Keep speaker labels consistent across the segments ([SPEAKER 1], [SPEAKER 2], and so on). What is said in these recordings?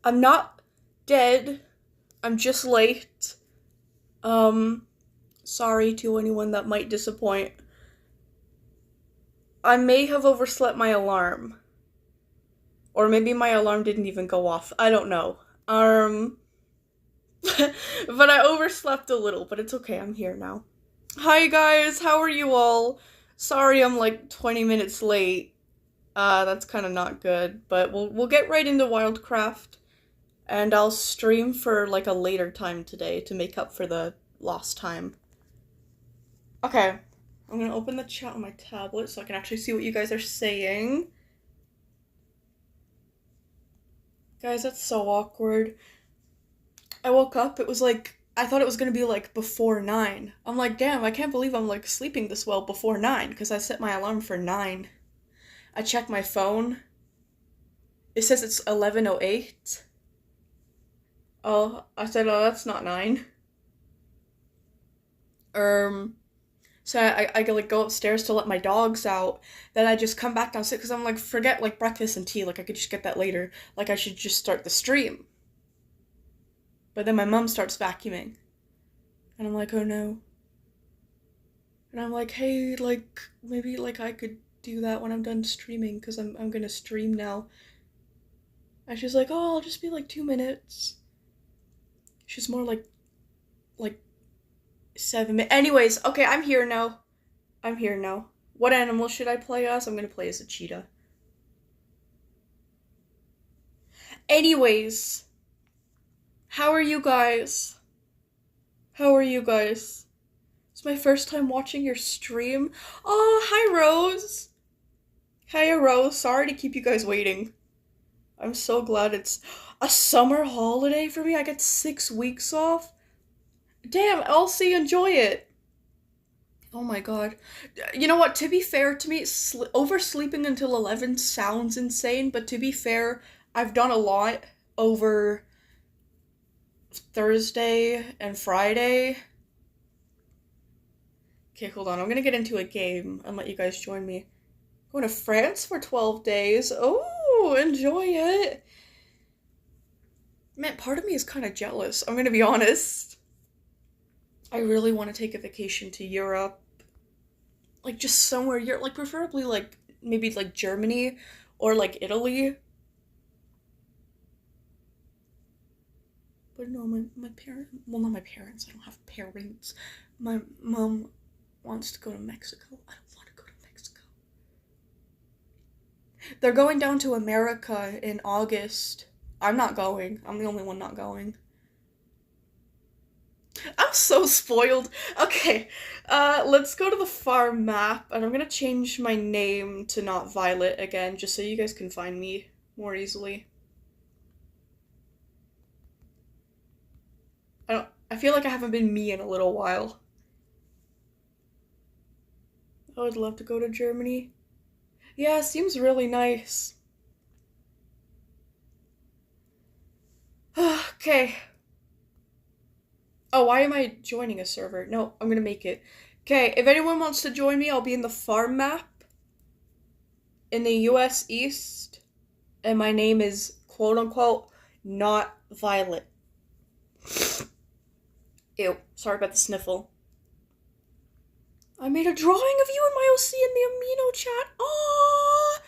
[SPEAKER 1] I'm not dead. I'm just late. Sorry to anyone that might disappoint. I may have overslept my alarm. Or maybe my alarm didn't even go off. I don't know. But I overslept a little, but it's okay, I'm here now. Hi guys, how are you all? Sorry I'm like 20 minutes late. That's kind of not good, but we'll get right into Wildcraft, and I'll stream for like a later time today to make up for the lost time. Okay, I'm gonna open the chat on my tablet so I can actually see what you guys are saying. Guys, that's so awkward. I woke up, it was like, I thought it was gonna be like before 9. I'm like, damn, I can't believe I'm like sleeping this well before 9, because I set my alarm for 9. I checked my phone. It says it's 11:08. Oh, I said, oh, that's not 9. So I like go upstairs to let my dogs out. Then I just come back downstairs because I'm like, forget like breakfast and tea. Like I could just get that later. Like I should just start the stream. But then my mom starts vacuuming. And I'm like, oh no. And I'm like, hey, like, maybe, like, I could do that when I'm done streaming, because I'm gonna stream now. And she's like, oh, I'll just be, like, 2 minutes. She's more like 7 minutes. Anyways, okay, I'm here now. I'm here now. What animal should I play as? I'm gonna play as a cheetah. Anyways. How are you guys? How are you guys? It's my first time watching your stream. Oh, hi Rose. Hiya Rose. Sorry to keep you guys waiting. I'm so glad it's a summer holiday for me. I get 6 weeks off. Damn, Elsie, enjoy it. Oh my god. You know what? To be fair to me, oversleeping until 11 sounds insane, but to be fair, I've done a lot over Thursday and Friday. Okay, hold on. I'm gonna get into a game and let you guys join me. Going to France for 12 days. Oh, enjoy it. Man, part of me is kind of jealous. I'm gonna be honest. I really want to take a vacation to Europe. Like, just somewhere, like, preferably, like, maybe, like, Germany or, like, Italy. But no, my parents, well, not my parents, I don't have parents. My mom wants to go to Mexico. I don't want to go to Mexico. They're going down to America in August. I'm not going. I'm the only one not going. I'm so spoiled. Okay, let's go to the farm map, and I'm gonna change my name to not Violet again, just so you guys can find me more easily. I feel like I haven't been me in a little while. I would love to go to Germany. Yeah, it seems really nice. Okay. Oh, why am I joining a server? No, I'm gonna make it. Okay, if anyone wants to join me, I'll be in the farm map in the US East, and my name is quote-unquote not Violet. Ew, sorry about the sniffle. I made a drawing of you in my OC in the Amino chat. Oh,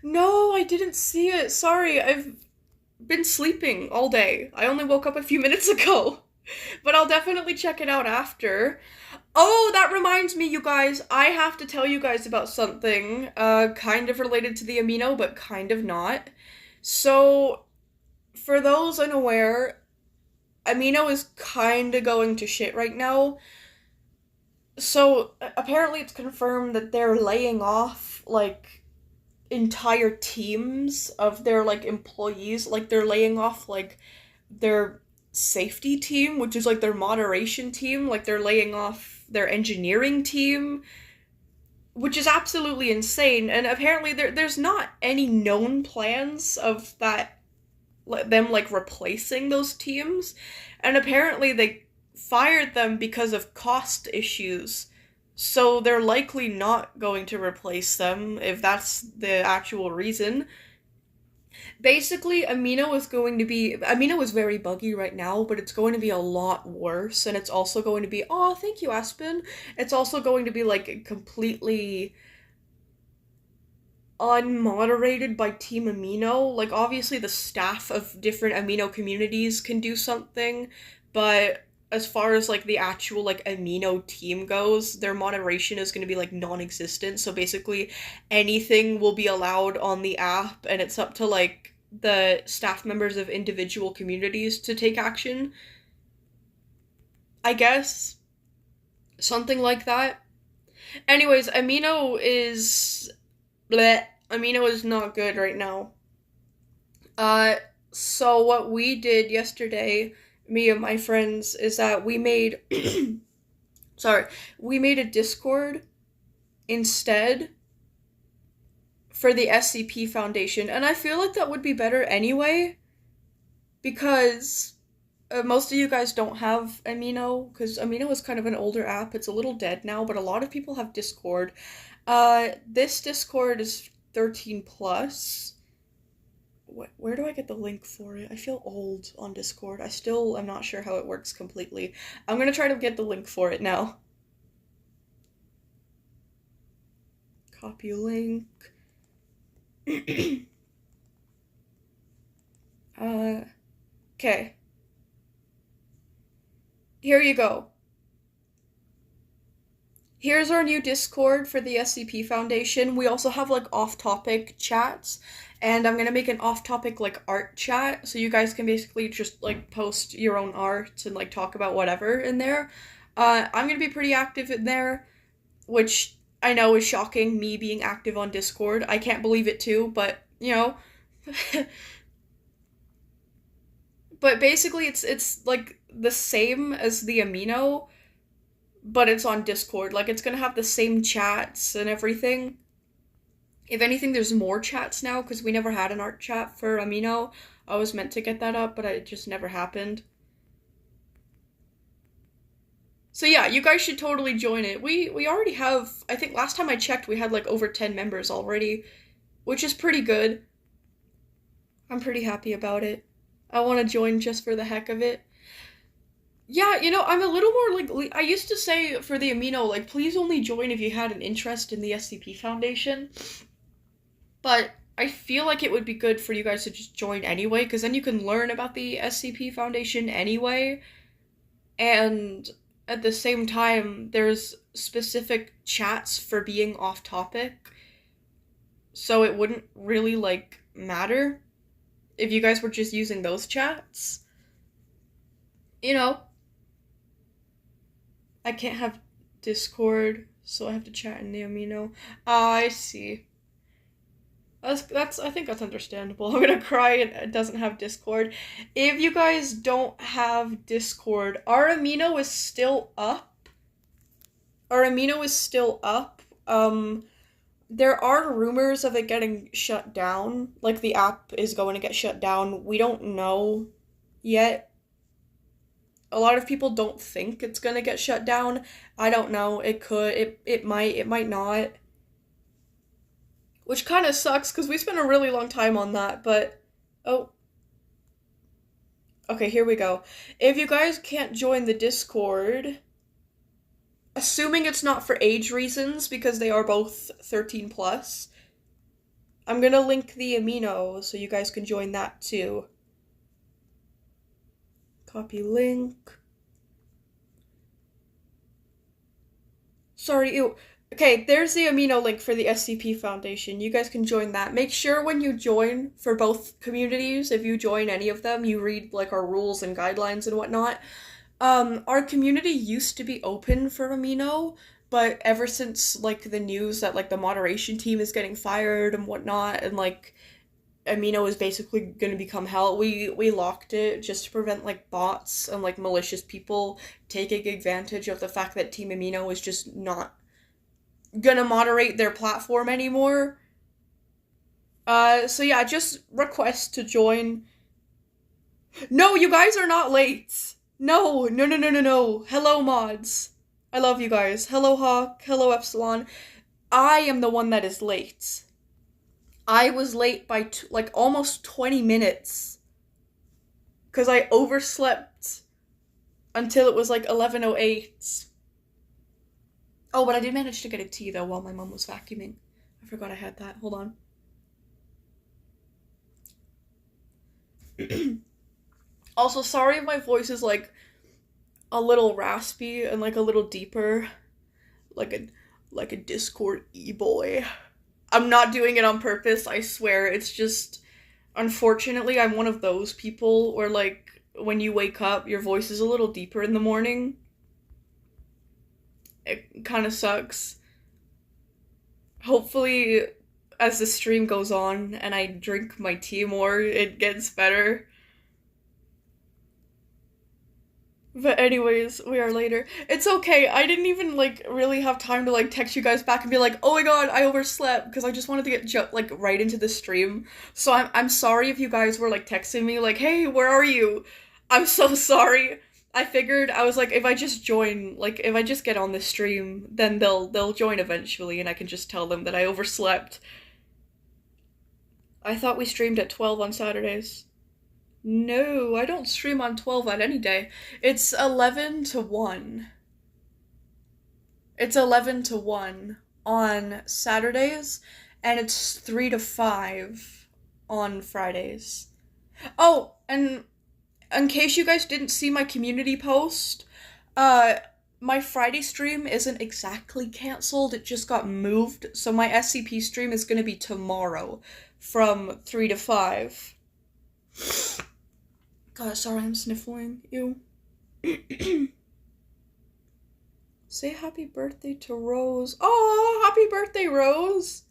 [SPEAKER 1] no, I didn't see it. Sorry, I've been sleeping all day. I only woke up a few minutes ago. But I'll definitely check it out after. Oh, that reminds me, you guys. I have to tell you guys about something. Kind of related to the Amino, but kind of not. So, for those unaware, Amino is kind of going to shit right now. So, apparently it's confirmed that they're laying off, like, entire teams of their, like, employees. Like, they're laying off, like, their safety team, which is, like, their moderation team. Like, they're laying off their engineering team, which is absolutely insane. And apparently there's not any known plans of that, them, like, replacing those teams. And apparently they fired them because of cost issues. So they're likely not going to replace them, if that's the actual reason. Basically, Amino is very buggy right now, but it's going to be a lot worse, and it's also going to be, oh, thank you, Aspen. It's also going to be, like, completely unmoderated by Team Amino. Like, obviously the staff of different Amino communities can do something, but as far as, like, the actual, like, Amino team goes, their moderation is going to be, like, non-existent. So basically, anything will be allowed on the app, and it's up to, like, the staff members of individual communities to take action. I guess. Something like that. Anyways, bleh. Amino is not good right now. Uh, so what we did yesterday, me and my friends, is that we made, sorry, we made a Discord instead for the SCP Foundation, and I feel like that would be better anyway, because most of you guys don't have Amino, because Amino is kind of an older app. It's a little dead now, but a lot of people have Discord. This Discord is 13 plus. Where do I get the link for it? I feel old on Discord. I still am not sure how it works completely. I'm gonna try to get the link for it now. Copy link. Okay. Here you go. Here's our new Discord for the SCP Foundation. We also have, like, off-topic chats, and I'm gonna make an off-topic, like, art chat, so you guys can basically just, like, post your own art and, like, talk about whatever in there. I'm gonna be pretty active in there, which I know is shocking, me being active on Discord. I can't believe it too, but, you know. But basically, it's like the same as the Amino, but it's on Discord. Like, it's gonna have the same chats and everything. If anything, there's more chats now, because we never had an art chat for Amino. I was meant to get that up, but it just never happened. So yeah, you guys should totally join it. We already have, I think last time I checked, we had, like, over 10 members already, which is pretty good. I'm pretty happy about it. I want to join just for the heck of it. Yeah, you know, I'm a little more, like, I used to say for the Amino, like, please only join if you had an interest in the SCP Foundation. But I feel like it would be good for you guys to just join anyway, because then you can learn about the SCP Foundation anyway. And at the same time, there's specific chats for being off topic. So it wouldn't really, like, matter if you guys were just using those chats. You know, I can't have Discord, so I have to chat in the Amino. I see. I think that's understandable. I'm gonna cry it doesn't have Discord. If you guys don't have Discord, our Amino is still up. Our Amino is still up. There are rumors of it getting shut down. Like, the app is going to get shut down. We don't know yet. A lot of people don't think it's gonna get shut down. I don't know. It could. It might not. Which kind of sucks, because we spent a really long time on that, but... Oh. Okay, here we go. If you guys can't join the Discord, assuming it's not for age reasons, because they are both 13 plus, I'm gonna link the Amino, so you guys can join that too. Copy link. Sorry, ew. Okay, there's the Amino link for the SCP Foundation. You guys can join that. Make sure when you join for both communities, if you join any of them, you read, like, our rules and guidelines and whatnot. Our community used to be open for Amino, but ever since, like, the news that, like, the moderation team is getting fired and whatnot, and, like, Amino is basically gonna become hell, we locked it just to prevent, like, bots and, like, malicious people taking advantage of the fact that Team Amino is just not gonna moderate their platform anymore. So yeah, just request to join. No, you guys are not late. No. Hello, mods. I love you guys. Hello, Hawk. Hello, Epsilon. I am the one that is late. I was late by like almost 20 minutes because I overslept until it was like 11:08. Oh, but I did manage to get a tea though while my mom was vacuuming. I forgot I had that. Hold on. Also, sorry if my voice is like a little raspy and like a little deeper, like a Discord e-boy. I'm not doing it on purpose, I swear. It's just, unfortunately, I'm one of those people where like when you wake up, your voice is a little deeper in the morning. It kind of sucks. Hopefully, as the stream goes on and I drink my tea more, it gets better. But anyways, we are later. It's okay. I didn't even like really have time to like text you guys back and be like, "Oh my god, I overslept," because I just wanted to get like right into the stream. So I'm sorry if you guys were like texting me like, "Hey, where are you?" I'm so sorry. I figured I was like, if I just join, like if I just get on the stream, then they'll join eventually and I can just tell them that I overslept. I thought we streamed at 12 on Saturdays. No, I don't stream on 12 on any day. It's 11 to 1. It's 11 to 1 on Saturdays, and it's 3 to 5 on Fridays. Oh, and in case you guys didn't see my community post, my Friday stream isn't exactly cancelled, it just got moved, so my SCP stream is gonna be tomorrow from 3 to 5. God, sorry, I'm sniffling. Ew. Say happy birthday to Rose. Oh, happy birthday, Rose!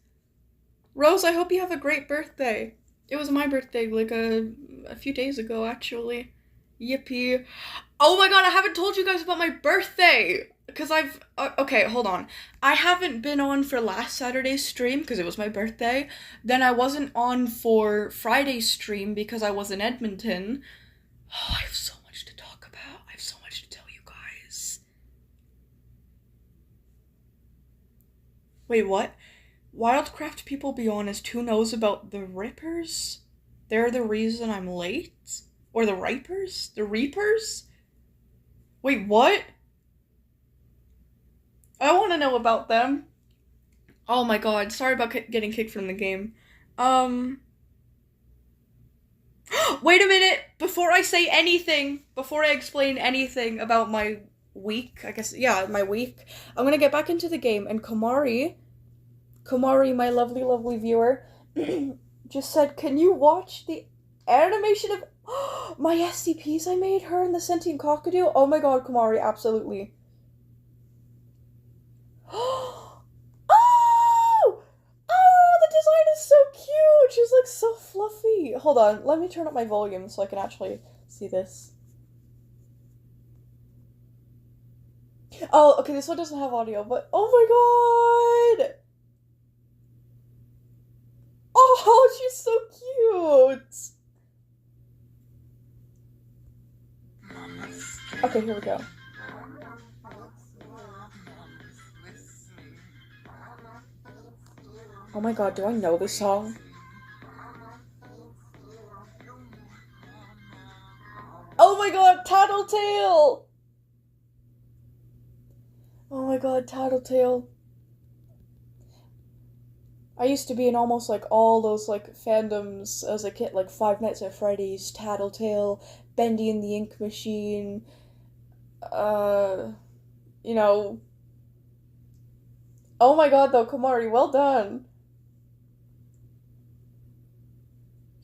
[SPEAKER 1] Rose, I hope you have a great birthday. It was my birthday, like, a few days ago, actually. Yippee. Oh my god, I haven't told you guys about my birthday! Because okay, hold on. I haven't been on for last Saturday's stream, because it was my birthday. Then I wasn't on for Friday's stream, because I was in Edmonton. Oh, I have so much to talk about. I have so much to tell you guys. Wait, what? Wildcraft people, be honest, who knows about the Rippers? They're the reason I'm late? Or the Ripers? The Reapers? Wait, what? I want to know about them. Oh my god, sorry about getting kicked from the game. Wait a minute! Before I say anything, before I explain anything about my week, I guess, yeah, my week, I'm gonna get back into the game, and Komari, my lovely, lovely viewer, just said, "Can you watch the animation of my SCPs I made, her and the sentient cockadoo?" Oh my god, Komari, absolutely. The design is so cute! She's like so fluffy. Hold on, let me turn up my volume so I can actually see this. Oh, okay, this one doesn't have audio, but oh my god! Oh, she's so cute! Okay, here we go. Oh my god, do I know this song? Oh my god, Tattletale! Oh my god, Tattletale. I used to be in almost like all those like fandoms as a kid, like Five Nights at Freddy's, Tattletale, Bendy and the Ink Machine, you know. Oh my god though, Komari, well done.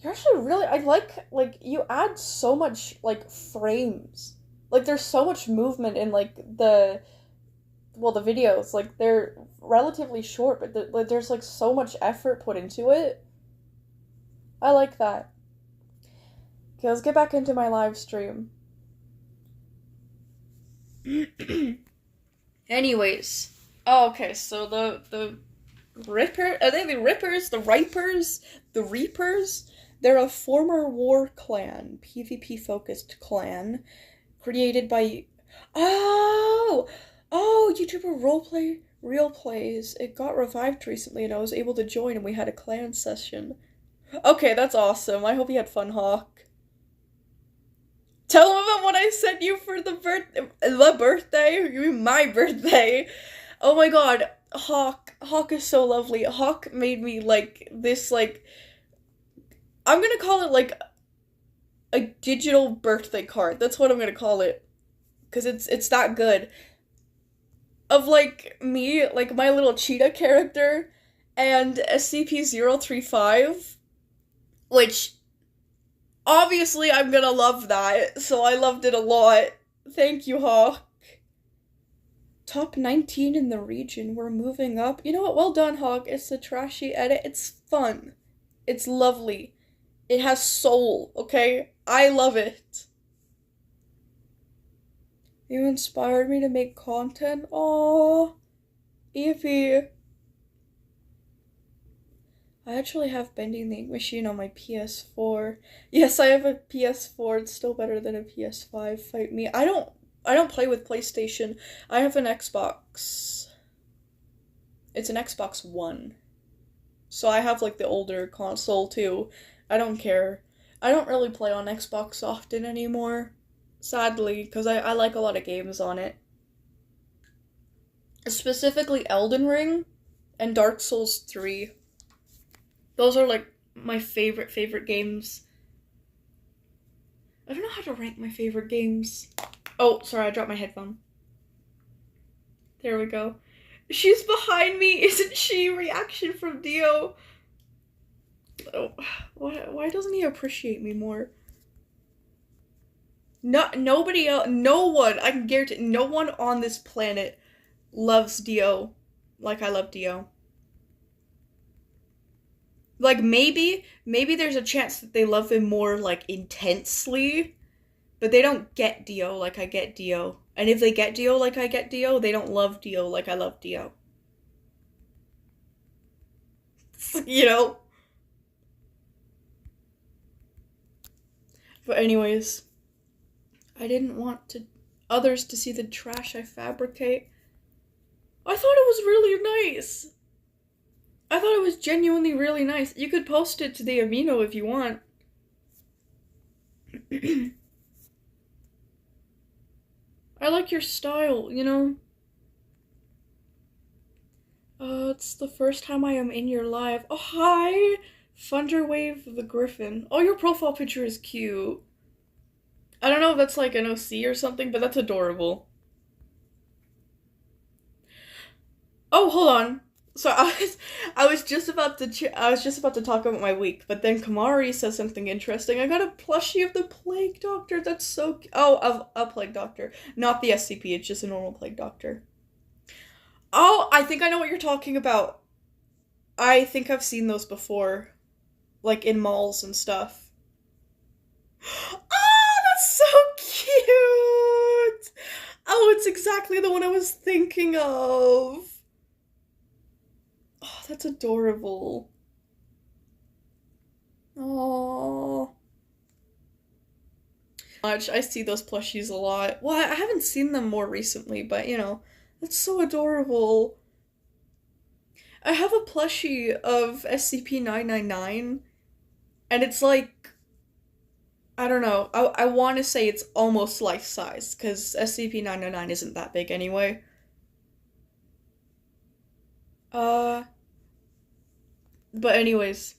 [SPEAKER 1] You're actually really, I like, you add so much, like, frames. Like, there's so much movement in, like, the videos. Like, they're relatively short, but there's, like, so much effort put into it. I like that. Okay, let's get back into my live stream. Anyways. Oh, okay, so the Ripper, are they the Rippers? The Ripers? The Reapers? They're a former war clan, PvP-focused clan, created by... Oh! YouTuber roleplay Real Plays. It got revived recently and I was able to join and we had a clan session. Okay, that's awesome. I hope you had fun, Hawk. Tell him about what I sent you for the birthday? You mean my birthday? Oh my god, Hawk is so lovely. Hawk made me like this I'm gonna call it like a digital birthday card. That's what I'm gonna call it. Cause it's that good. Of like me, like my little cheetah character and SCP-035, which obviously I'm gonna love that, so I loved it a lot. Thank you, Hawk. Top 19 in the region. We're moving up. You know what? Well done, Hawk. It's a trashy edit. It's fun. It's lovely. It has soul, okay? I love it. You inspired me to make content. Aww. Evie. I actually have Bending the Ink Machine on my PS4. Yes, I have a PS4. It's still better than a PS5. Fight me. I don't play with PlayStation. I have an Xbox. It's an Xbox One. So I have like the older console too. I don't care. I don't really play on Xbox often anymore. Sadly, because I like a lot of games on it. Specifically Elden Ring and Dark Souls 3. Those are like my favorite games. I don't know how to rank my favorite games. Oh, sorry, I dropped my headphone. There we go. She's behind me, isn't she? Reaction from Dio. Oh, why doesn't he appreciate me more? Nobody else, no one, I can guarantee, no one on this planet loves Dio like I love Dio. Like, maybe there's a chance that they love him more, like, intensely, but they don't get Dio like I get Dio. And if they get Dio like I get Dio, they don't love Dio like I love Dio. You know? But anyways, I didn't want others to see the trash I fabricate. I thought it was really nice. I thought it was genuinely really nice. You could post it to the Amino if you want. I like your style, you know? It's the first time I am in your live. Oh, hi! Thunderwave the Griffin. Oh, your profile picture is cute. I don't know if that's like an OC or something, but that's adorable. Oh, hold on. So I was just about to talk about my week, but then Kamari says something interesting. I got a plushie of the Plague Doctor. That's so of a Plague Doctor, not the SCP. It's just a normal Plague Doctor. Oh, I think I know what you're talking about. I think I've seen those before, like in malls and stuff. Oh, that's so cute. Oh, it's exactly the one I was thinking of. Oh, that's adorable. Oh. I see those plushies a lot. Well, I haven't seen them more recently, but you know, that's so adorable. I have a plushie of SCP-999, and it's like, I don't know, I want to say it's almost life-size, because SCP-999 isn't that big anyway. But anyways.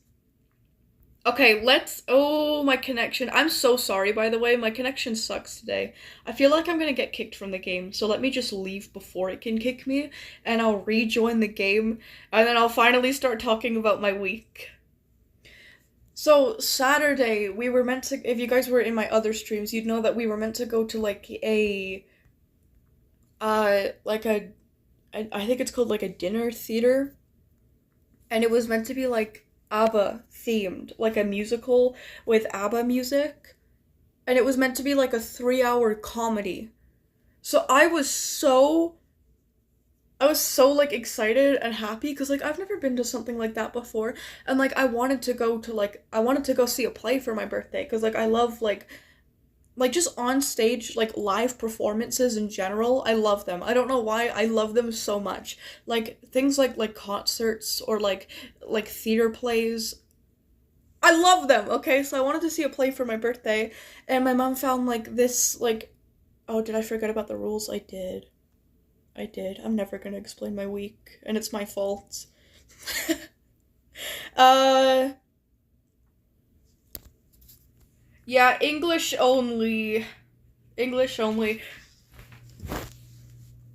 [SPEAKER 1] Okay, oh, my connection. I'm so sorry, by the way. My connection sucks today. I feel like I'm gonna get kicked from the game, so let me just leave before it can kick me, and I'll rejoin the game, and then I'll finally start talking about my week. So, Saturday, we were meant to, if you guys were in my other streams, you'd know that we were meant to go to, like, I think it's called, like, a dinner theater, and it was meant to be, like, ABBA themed, like a musical with ABBA music, and it was meant to be like a 3-hour comedy. So I was so like excited and happy because like I've never been to something like that before, and like I wanted to go see a play for my birthday because like I love like like just on stage, like live performances in general, I love them. I don't know why I love them so much. Like things like concerts or like theater plays. I love them. Okay, so I wanted to see a play for my birthday, and my mom found like this like, oh, did I forget about the rules? I did. I did. I'm never gonna explain my week, and it's my fault. uh yeah, English only. English only.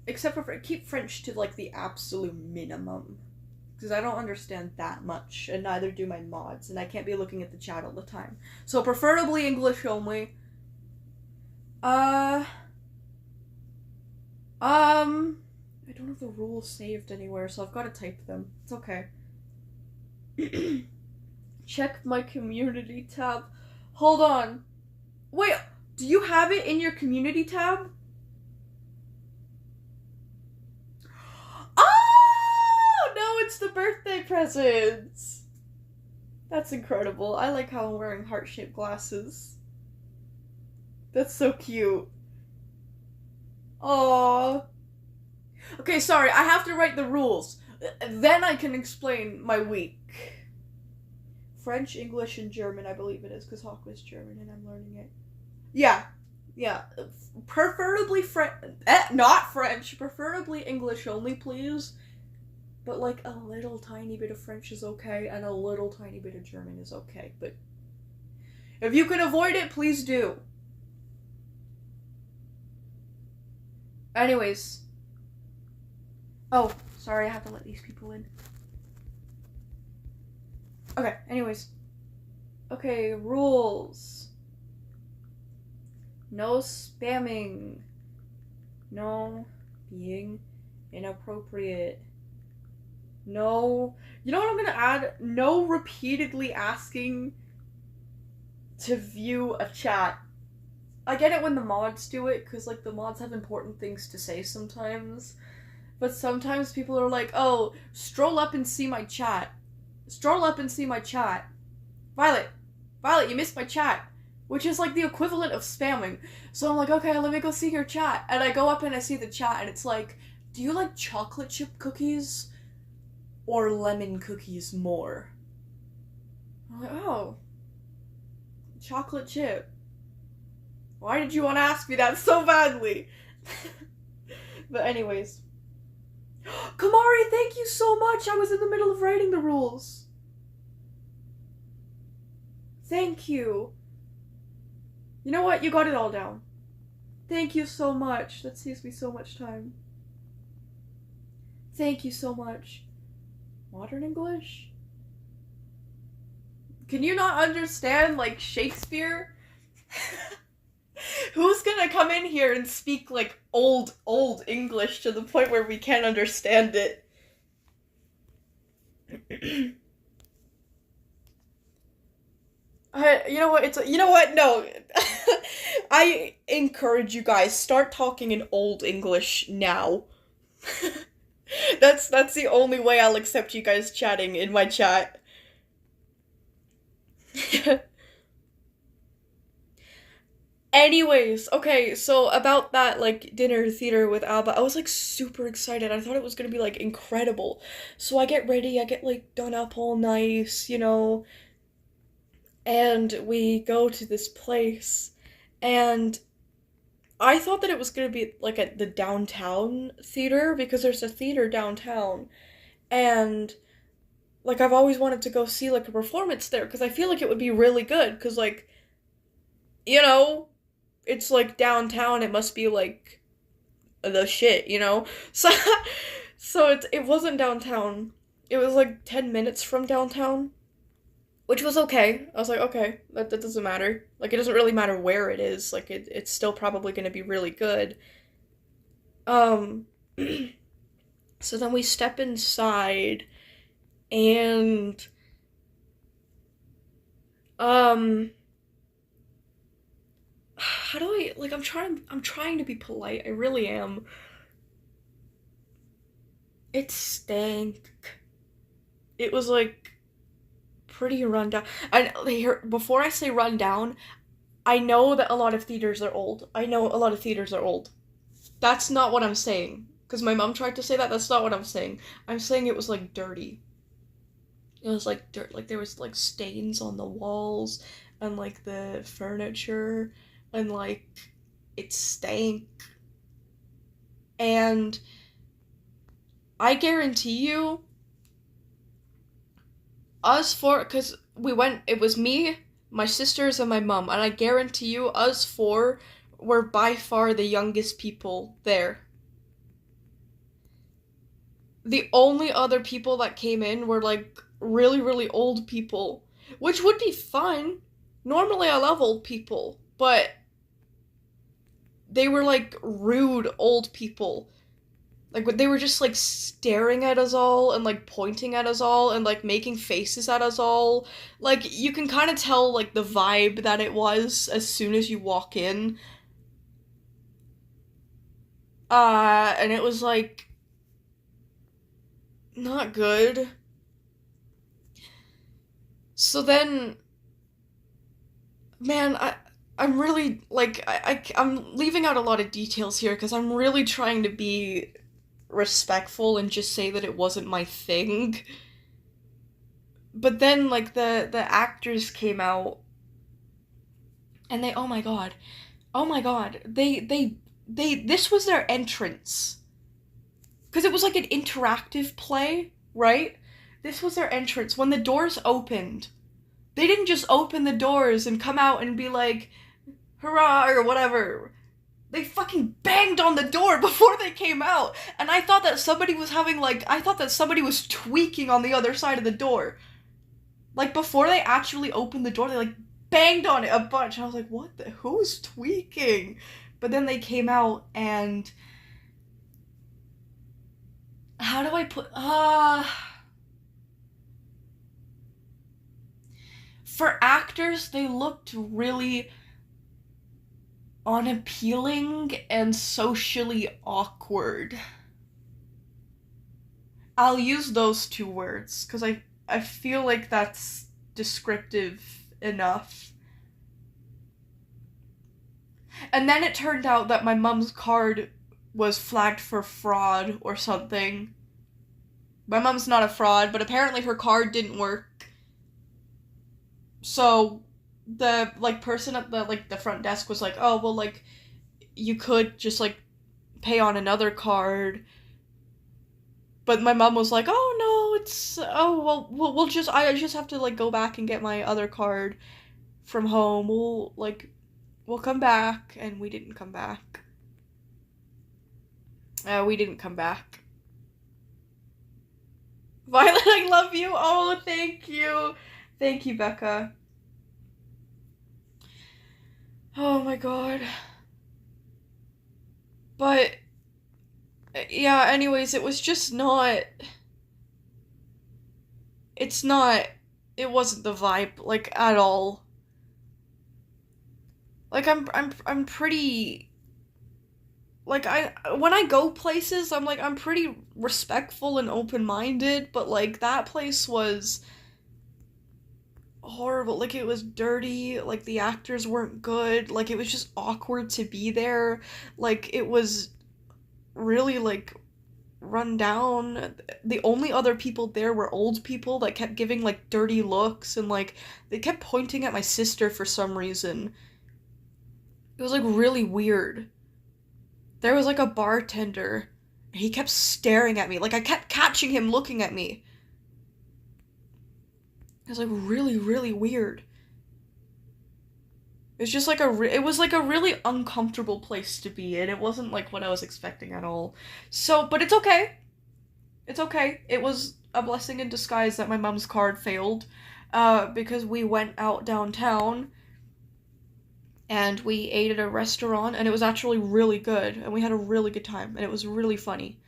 [SPEAKER 1] Except for keep French to like the absolute minimum. Because I don't understand that much, and neither do my mods, and I can't be looking at the chat all the time. So preferably English only. I don't have the rules saved anywhere, so I've got to type them. It's okay. Check my community tab. Hold on. Wait, do you have it in your community tab? Oh, no, it's the birthday presents. That's incredible. I like how I'm wearing heart-shaped glasses. That's so cute. Aww. Okay, sorry, I have to write the rules. Then I can explain my week. French, English, and German, I believe it is, because Hawk was German and I'm learning it. Yeah. Preferably not French. Preferably English only, please. But like a little tiny bit of French is okay, and a little tiny bit of German is okay. But if you can avoid it, please do. Anyways. Oh, sorry, I have to let these people in. Okay, anyways. Okay, rules. No spamming. No being inappropriate. No. You know what I'm gonna add? No repeatedly asking to view a chat. I get it when the mods do it, because, like, the mods have important things to say sometimes. But sometimes people are like, oh, stroll up and see my chat. Stroll up and see my chat. Violet, you missed my chat. Which is, like, the equivalent of spamming. So I'm like, okay, let me go see your chat. And I go up and I see the chat, and it's like, do you like chocolate chip cookies? Or lemon cookies more? I'm like, oh. Chocolate chip. Why did you want to ask me that so badly? But anyways. Kamari, thank you so much! I was in the middle of writing the rules. Thank you. You know what? You got it all down. Thank you so much. That saves me so much time. Thank you so much. Modern English? Can you not understand, like, Shakespeare? Who's gonna come in here and speak, like, old English to the point where we can't understand it? You know what? No. I encourage you guys, start talking in old English now. That's the only way I'll accept you guys chatting in my chat. Anyways, okay, so about that, like, dinner theater with Alba, I was, like, super excited. I thought it was gonna be, like, incredible. So I get ready, I get, like, done up all nice, you know, and we go to this place, and I thought that it was gonna be, like, at the downtown theater, because there's a theater downtown, and, like, I've always wanted to go see, like, a performance there, because I feel like it would be really good, because, like, you know, it's, like, downtown, it must be, like, the shit, you know? So it wasn't downtown. It was, like, 10 minutes from downtown, which was okay. I was like, okay, that doesn't matter. Like, it doesn't really matter where it is. Like, it's still probably gonna be really good. So then we step inside, and, how do I, like, I'm trying to be polite, I really am. It stank. It was, like, pretty run down. And here, before I say run down, I know that a lot of theaters are old. I know a lot of theaters are old. That's not what I'm saying. Because my mom tried to say that. That's not what I'm saying. I'm saying it was, like, dirty. It was, like, dirt. Like, there was, like, stains on the walls and, like, the furniture. And, like, it stank. And I guarantee you, because we went, it was me, my sisters, and my mom, and I guarantee you, us four were by far the youngest people there. The only other people that came in were, like, really, really old people, which would be fun. Normally I love old people, but they were, like, rude old people. Like, they were just, like, staring at us all, and, like, pointing at us all, and, like, making faces at us all. Like, you can kind of tell, like, the vibe that it was as soon as you walk in. And it was, like, not good. So then, man, I'm really, like, I'm leaving out a lot of details here, because I'm really trying to be respectful and just say that it wasn't my thing. But then, like, the actors came out, and they, oh my god, they this was their entrance. Because it was like an interactive play, right? This was their entrance. When the doors opened, they didn't just open the doors and come out and be like, hurrah, or whatever. They fucking banged on the door before they came out. And I thought that somebody was somebody was tweaking on the other side of the door. Like, before they actually opened the door, they, like, banged on it a bunch. I was like, who's tweaking? But then they came out, and how do I put, for actors, they looked really unappealing and socially awkward. I'll use those two words, because I feel like that's descriptive enough. And then it turned out that my mom's card was flagged for fraud or something. My mom's not a fraud, but apparently her card didn't work. So the, like, person at the, like, the front desk was like, oh, well, like, you could just, like, pay on another card. But my mom was like, oh, no, I just have to, like, go back and get my other card from home. We'll come back. And we didn't come back. We didn't come back. Violet, I love you. Oh, thank you. Thank you, Becca. Oh my god. But, yeah, anyways, it was just not... It wasn't the vibe, like, at all. Like, I'm pretty... Like, when I go places, I'm pretty respectful and open-minded, but, like, that place was horrible. Like, it was dirty, like, the actors weren't good, like, it was just awkward to be there, like, it was really, like, run down. The only other people there were old people that kept giving, like, dirty looks, and, like, they kept pointing at my sister for some reason. It was, like, really weird. There was, like, a bartender, and he kept staring at me. Like, I kept catching him looking at me. It was, like, really, really weird. It was just, like, it was, like, a really uncomfortable place to be in. It wasn't, like, what I was expecting at all. So, but it's okay. It's okay. It was a blessing in disguise that my mom's card failed, because we went out downtown, and we ate at a restaurant, and it was actually really good, and we had a really good time, and it was really funny.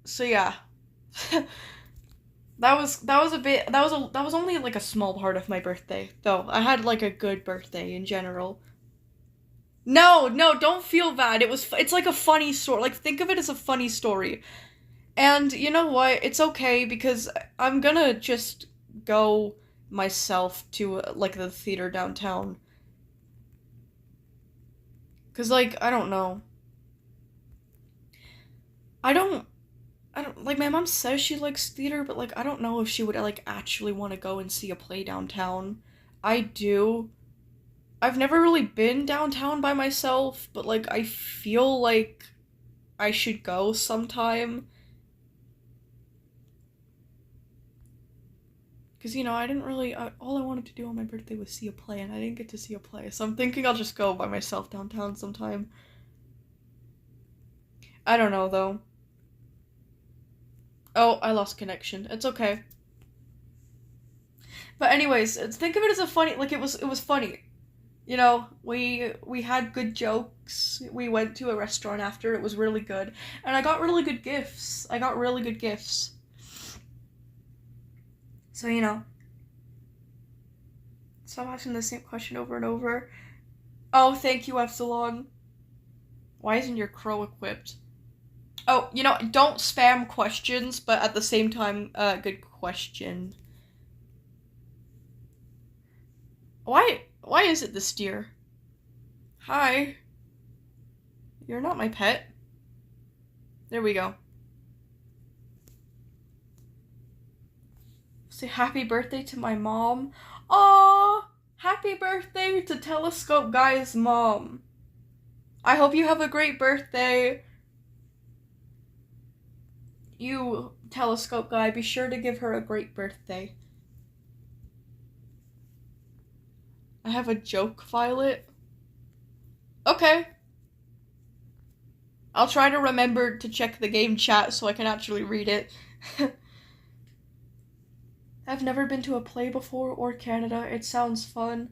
[SPEAKER 1] So yeah. That was only, like, a small part of my birthday, though. I had, like, a good birthday in general. No, don't feel bad. It's like a funny story. Like, think of it as a funny story. And you know what? It's okay, because I'm gonna just go myself to, like, the theater downtown. Because, like, I don't know. I don't, like, my mom says she likes theater, but, like, I don't know if she would, like, actually want to go and see a play downtown. I do. I've never really been downtown by myself, but, like, I feel like I should go sometime. Because, you know, I didn't really, all I wanted to do on my birthday was see a play, and I didn't get to see a play, so I'm thinking I'll just go by myself downtown sometime. I don't know, though. Oh, I lost connection. It's okay. But anyways, think of it as a funny, like, it was funny. You know, we had good jokes. We went to a restaurant after. It was really good. And I got really good gifts. So, you know. Stop asking the same question over and over. Oh, thank you, Epsilon. Why isn't your crow equipped? Oh, you know, don't spam questions, but at the same time, good question. Why is it this deer? Hi. You're not my pet. There we go. Say happy birthday to my mom. Aww! Happy birthday to Telescope Guy's mom. I hope you have a great birthday. You, Telescope Guy, be sure to give her a great birthday. I have a joke, Violet. Okay. I'll try to remember to check the game chat so I can actually read it. I've never been to a play before or Canada. It sounds fun.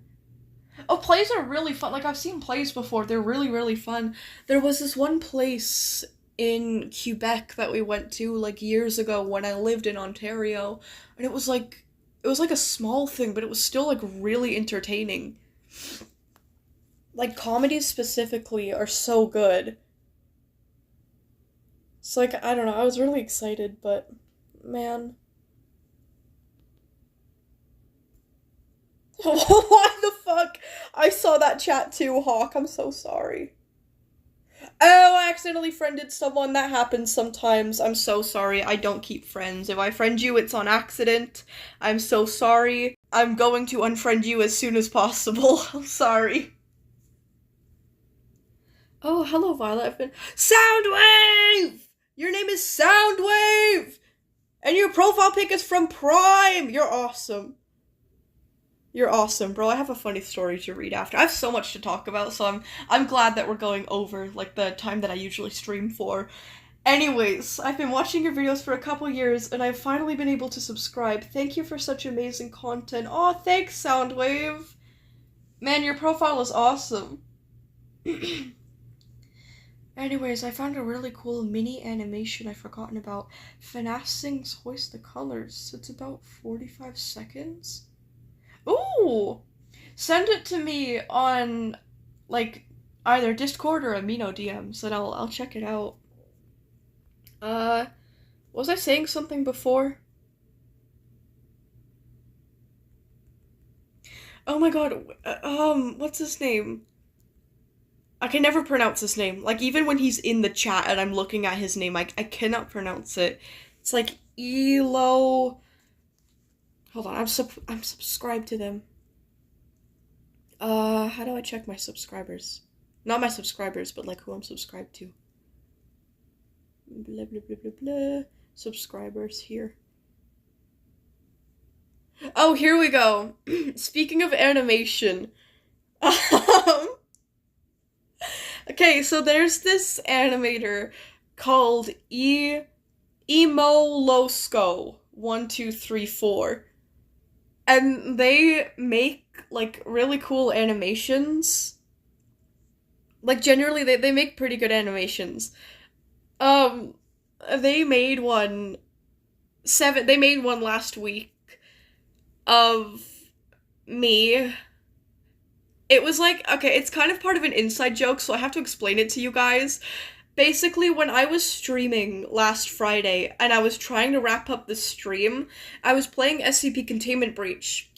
[SPEAKER 1] Oh, plays are really fun. Like, I've seen plays before. They're really, really fun. There was this one place in Quebec that we went to, like, years ago when I lived in Ontario. And it was like a small thing, but it was still, like, really entertaining. Like, comedies specifically are so good. So, like, I don't know. I was really excited, but, man. What the fuck? I saw that chat too, Hawk. I'm so sorry. Oh, I accidentally friended someone. That happens sometimes. I'm so sorry. I don't keep friends. If I friend you, it's on accident. I'm so sorry. I'm going to unfriend you as soon as possible. I'm sorry. Oh, hello, Violet. I've been... Soundwave! Your name is Soundwave! And your profile pic is from Prime! You're awesome. You're awesome, bro. I have a funny story to read after. I have so much to talk about, so I'm glad that we're going over, like, the time that I usually stream for. Anyways, I've been watching your videos for a couple years, and I've finally been able to subscribe. Thank you for such amazing content. Aw, thanks, Soundwave! Man, your profile is awesome. Anyways, I found a really cool mini animation I've forgotten about. Finessing's Hoist the Colors. It's about 45 seconds. Ooh! Send it to me on, like, either Discord or Amino DMs, and I'll check it out. Was I saying something before? Oh my god, what's his name? I can never pronounce his name. Like, even when he's in the chat and I'm looking at his name, I cannot pronounce it. It's like Elo... Hold on, I'm subscribed to them. How do I check my subscribers? Not my subscribers, but like who I'm subscribed to. Blah, blah, blah, blah, blah. Subscribers here. Oh, here we go. Speaking of animation. Okay, so there's this animator called Emolosco1234. And they make, like, really cool animations. Like, generally, they make pretty good animations. They made one last week of me. It was like, okay, it's kind of part of an inside joke, so I have to explain it to you guys. Basically, when I was streaming last Friday, and I was trying to wrap up the stream, I was playing SCP Containment Breach,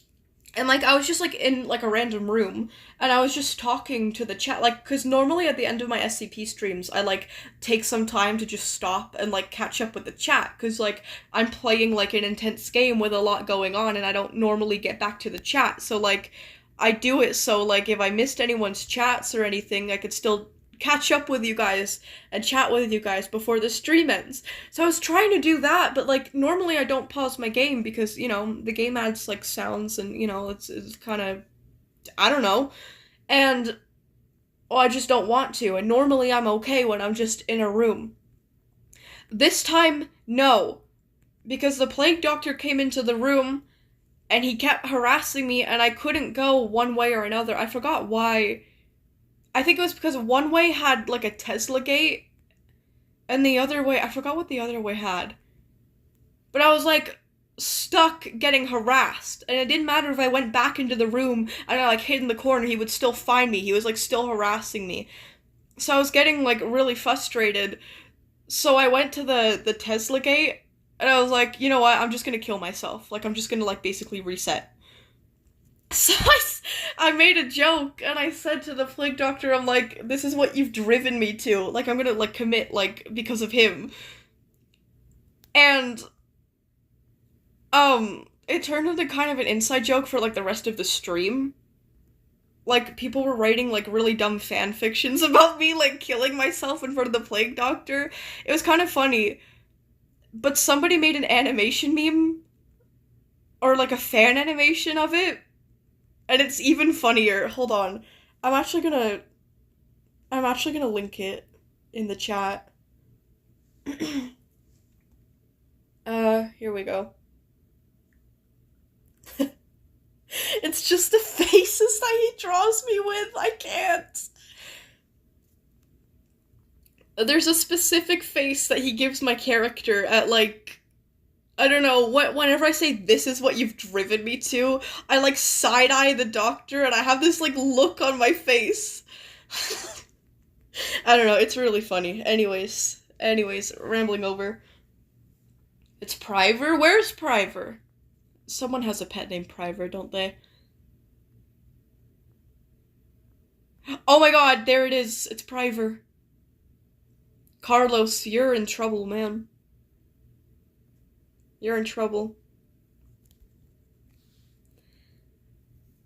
[SPEAKER 1] And, like, I was just, like, in, like, a random room, and I was just talking to the chat, like, because normally at the end of my SCP streams, I, like, take some time to just stop and, like, catch up with the chat, because, like, I'm playing, like, an intense game with a lot going on, and I don't normally get back to the chat, so, like, I do it so, like, if I missed anyone's chats or anything, I could still catch up with you guys and chat with you guys before the stream ends. So I was trying to do that, but like normally I don't pause my game because, you know, the game adds like sounds and, you know, it's kind of, I don't know. And I just don't want to. And normally I'm okay when I'm just in a room. This time, no. Because the plague doctor came into the room and he kept harassing me and I couldn't go one way or another. I forgot why. I think it was because one way had, like, a Tesla gate, and the other way, I forgot what the other way had. But I was, like, stuck getting harassed, and it didn't matter if I went back into the room and I, like, hid in the corner, he would still find me. He was, like, still harassing me. So I was getting, like, really frustrated. So I went to the Tesla gate, and I was like, you know what, I'm just gonna kill myself. Like, I'm just gonna, like, basically reset. So I made a joke, and I said to the plague doctor, I'm like, this is what you've driven me to. Like, I'm gonna, like, commit, like, because of him. And, it turned into kind of an inside joke for, like, the rest of the stream. Like, people were writing, like, really dumb fan fictions about me, like, killing myself in front of the plague doctor. It was kind of funny. But somebody made an animation meme, or, like, a fan animation of it. And it's even funnier. Hold on. I'm actually gonna link it in the chat. Here we go. It's just the faces that he draws me with. I can't. There's a specific face that he gives my character at, like, I don't know, whenever I say this is what you've driven me to, I, like, side-eye the doctor and I have this, like, look on my face. I don't know, it's really funny. Anyways, rambling over. It's Priver? Where's Priver? Someone has a pet named Priver, don't they? Oh my god, there it is. It's Priver. Carlos, you're in trouble, man. You're in trouble.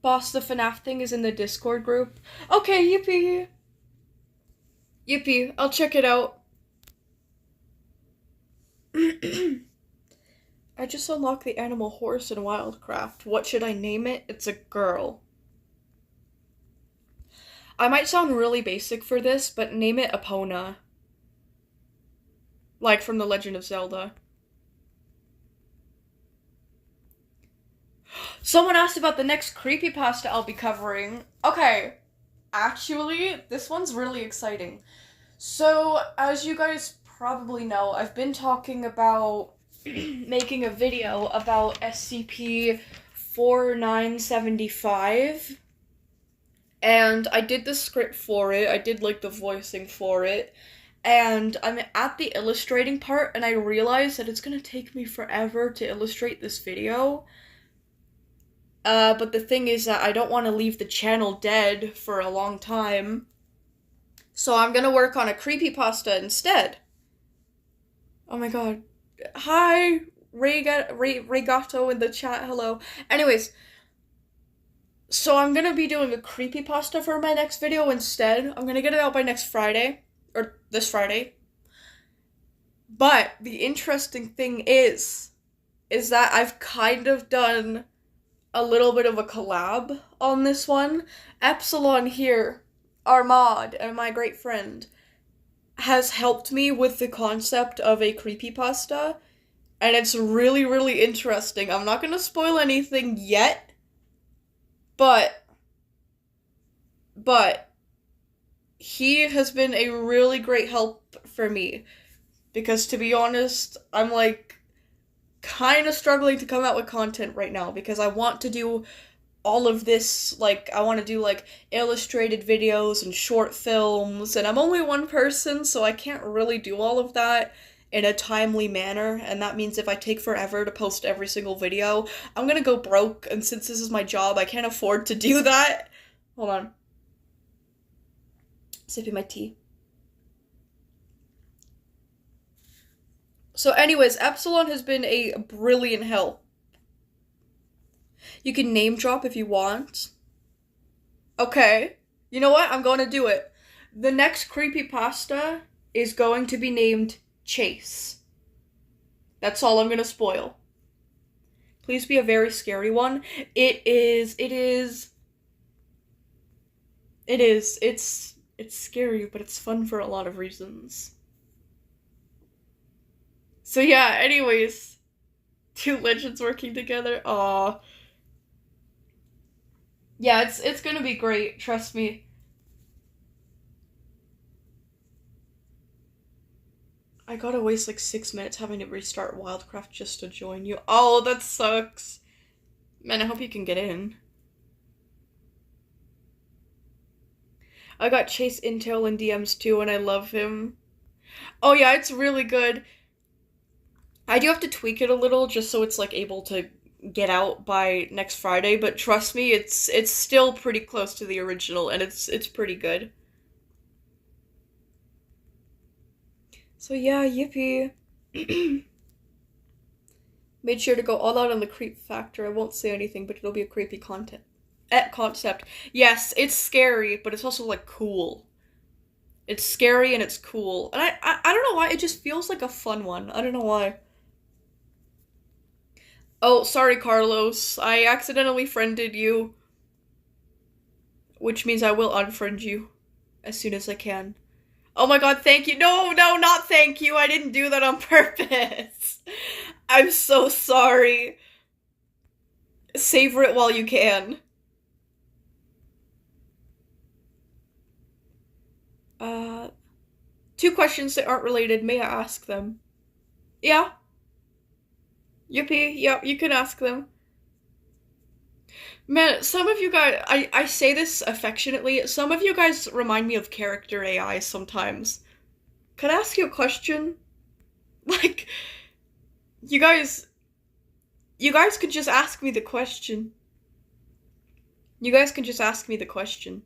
[SPEAKER 1] Boss, the FNAF thing is in the Discord group. Okay, yippee. Yippee, I'll check it out. I just unlocked the animal horse in Wildcraft. What should I name it? It's a girl. I might sound really basic for this, but name it Epona. Like from The Legend of Zelda. Someone asked about the next creepypasta I'll be covering. Okay, actually, this one's really exciting. So, as you guys probably know, I've been talking about making a video about SCP-4975. And I did the script for it, I did, like, the voicing for it. And I'm at the illustrating part, and I realized that it's gonna take me forever to illustrate this video. But the thing is that I don't want to leave the channel dead for a long time. So I'm gonna work on a creepypasta instead. Oh my god. Hi, Regato in the chat, hello. Anyways, so I'm gonna be doing a creepypasta for my next video instead. I'm gonna get it out by next Friday. Or this Friday. But the interesting thing is that I've kind of done a little bit of a collab on this one. Epsilon here, our mod, and my great friend, has helped me with the concept of a creepypasta, and it's really, really interesting. I'm not gonna spoil anything yet, but he has been a really great help for me, because to be honest, I'm, like, kind of struggling to come out with content right now, because I want to do all of this, like, I want to do, like, illustrated videos and short films, and I'm only one person, so I can't really do all of that, in a timely manner, and that means if I take forever to post every single video, I'm gonna go broke, and since this is my job, I can't afford to do that. Hold on. Sipping my tea. So anyways, Epsilon has been a brilliant help. You can name drop if you want. Okay. You know what? I'm going to do it. The next creepypasta is going to be named Chase. That's all I'm going to spoil. Please be a very scary one. It's scary, but it's fun for a lot of reasons. So yeah, anyways, two legends working together. Aww. Yeah, it's gonna be great, trust me. I gotta waste like 6 minutes having to restart Wildcraft just to join you. Oh, that sucks. Man, I hope you can get in. I got Chase Intel in DMs too, and I love him. Oh yeah, it's really good. I do have to tweak it a little just so it's like able to get out by next Friday, but trust me, it's still pretty close to the original, and it's pretty good. So yeah, yippee. Made sure to go all out on the creep factor. I won't say anything, but it'll be a creepy concept. Yes, it's scary, but it's also like cool. It's scary and it's cool. And I don't know why, it just feels like a fun one. I don't know why. Oh, sorry, Carlos. I accidentally friended you. Which means I will unfriend you as soon as I can. Oh my god, thank you. No, not thank you. I didn't do that on purpose. I'm so sorry. Savor it while you can. Two questions that aren't related. May I ask them? Yeah. Yippee. Yep, you can ask them. Man, some of you guys, I say this affectionately, some of you guys remind me of character AI sometimes. Can I ask you a question? Like, you guys could just ask me the question. You guys can just ask me the question.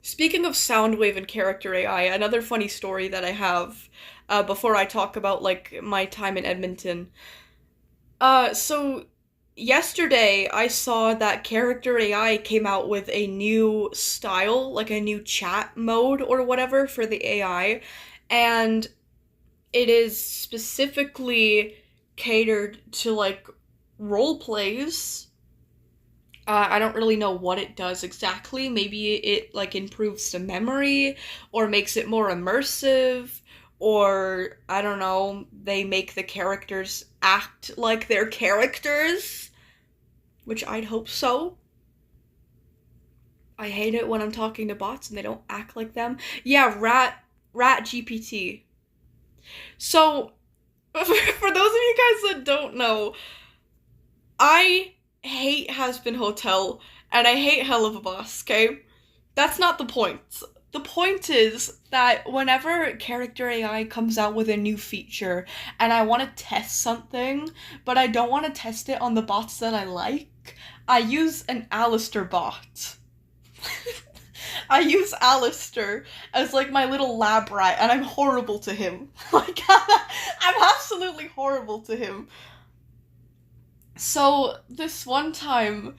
[SPEAKER 1] Speaking of Soundwave and character AI, another funny story that I have, before I talk about, like, my time in Edmonton. So, yesterday I saw that character AI came out with a new style, like a new chat mode or whatever for the AI, and it is specifically catered to, like, role plays. I don't really know what it does exactly. Maybe it, like, improves the memory, or makes it more immersive, or, I don't know, they make the characters act like they're characters, which I'd hope so. I hate it when I'm talking to bots and they don't act like them. Yeah, rat GPT. So, for those of you guys that don't know, I hate Has-Been Hotel, and I hate Hell of a Boss, okay? That's not the point. The point is that whenever character AI comes out with a new feature, and I want to test something, but I don't want to test it on the bots that I like, I use an Alistair bot. I use Alistair as, like, my little lab rat, and I'm horrible to him. Like, I'm absolutely horrible to him. So, this one time,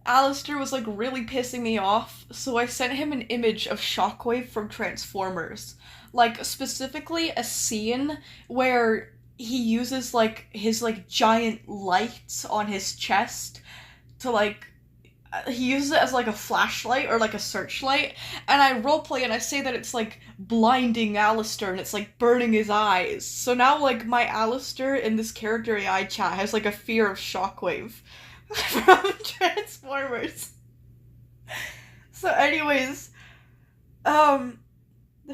[SPEAKER 1] Alistair was, like, really pissing me off, so I sent him an image of Shockwave from Transformers. Like, specifically a scene where he uses, like, his, like, giant lights on his chest to, like, he uses it as, like, a flashlight or, like, a searchlight, and I roleplay and I say that it's, like, blinding Alistair and it's, like, burning his eyes. So now, like, my Alistair in this character AI chat has, like, a fear of Shockwave from Transformers. So anyways, the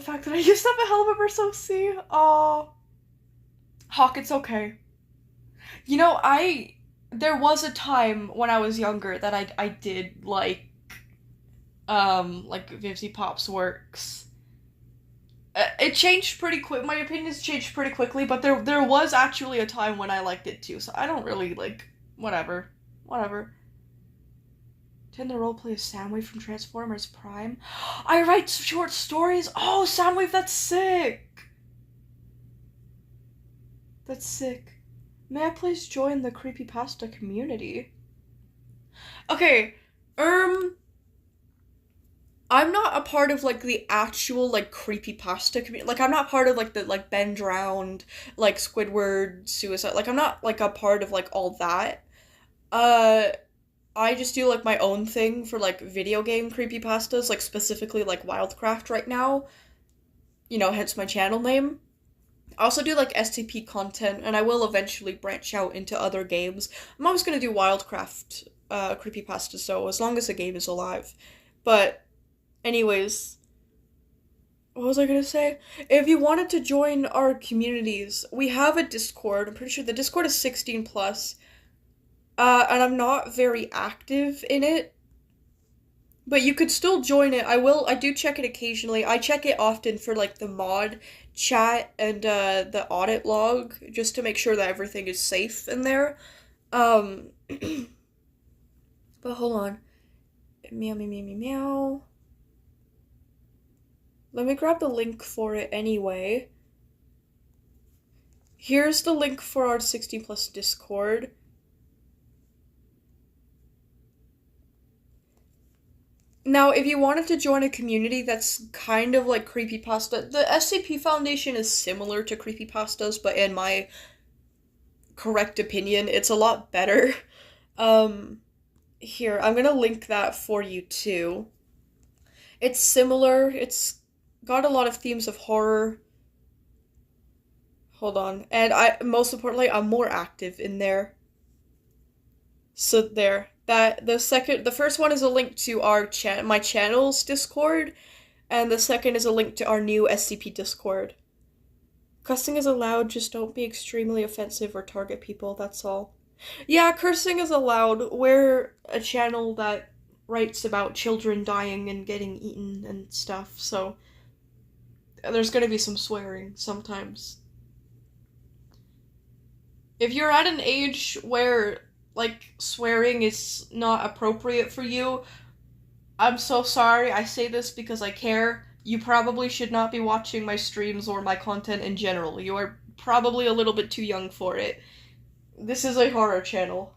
[SPEAKER 1] fact that I used up a hell of a Verso C, Hawk, it's okay. You know, there was a time when I was younger that I did, like, like Vivzy Pops works. It changed pretty quick. My opinions changed pretty quickly, but there was actually a time when I liked it too. So I don't really like whatever. Tend to roleplay as Soundwave from Transformers Prime. I write short stories. Oh, Soundwave, that's sick. That's sick. May I please join the creepypasta community? Okay, I'm not a part of, like, the actual, like, creepypasta community. Like, I'm not part of, like, the, like, Ben Drowned, like, Squidward, Suicide. Like, I'm not, like, a part of, like, all that. I just do, like, my own thing for, like, video game creepypastas, like, specifically, like, Wildcraft right now. You know, hence my channel name. I also do, like, SCP content, and I will eventually branch out into other games. I'm always gonna do Wildcraft, creepypasta, so as long as the game is alive. But anyways, what was I gonna say? If you wanted to join our communities, we have a Discord. I'm pretty sure the Discord is 16 plus. And I'm not very active in it. But you could still join it. I do check it occasionally. I check it often for, like, the mod chat and the audit log, just to make sure that everything is safe in there. But hold on. Meow, meow, meow, meow, meow. Let me grab the link for it anyway. Here's the link for our 16 plus Discord. Now, if you wanted to join a community that's kind of like creepypasta, the SCP Foundation is similar to creepypastas, but in my correct opinion, it's a lot better. Here, I'm gonna link that for you too. It's similar, it's got a lot of themes of horror. Hold on. And most importantly, I'm more active in there. So there. The first one is a link to my channel's Discord, and the second is a link to our new SCP Discord. Cussing is allowed, just don't be extremely offensive or target people, that's all. Yeah, cursing is allowed. We're a channel that writes about children dying and getting eaten and stuff, so there's gonna be some swearing sometimes. If you're at an age where, like, swearing is not appropriate for you, I'm so sorry. I say this because I care. You probably should not be watching my streams or my content in general. You are probably a little bit too young for it. This is a horror channel.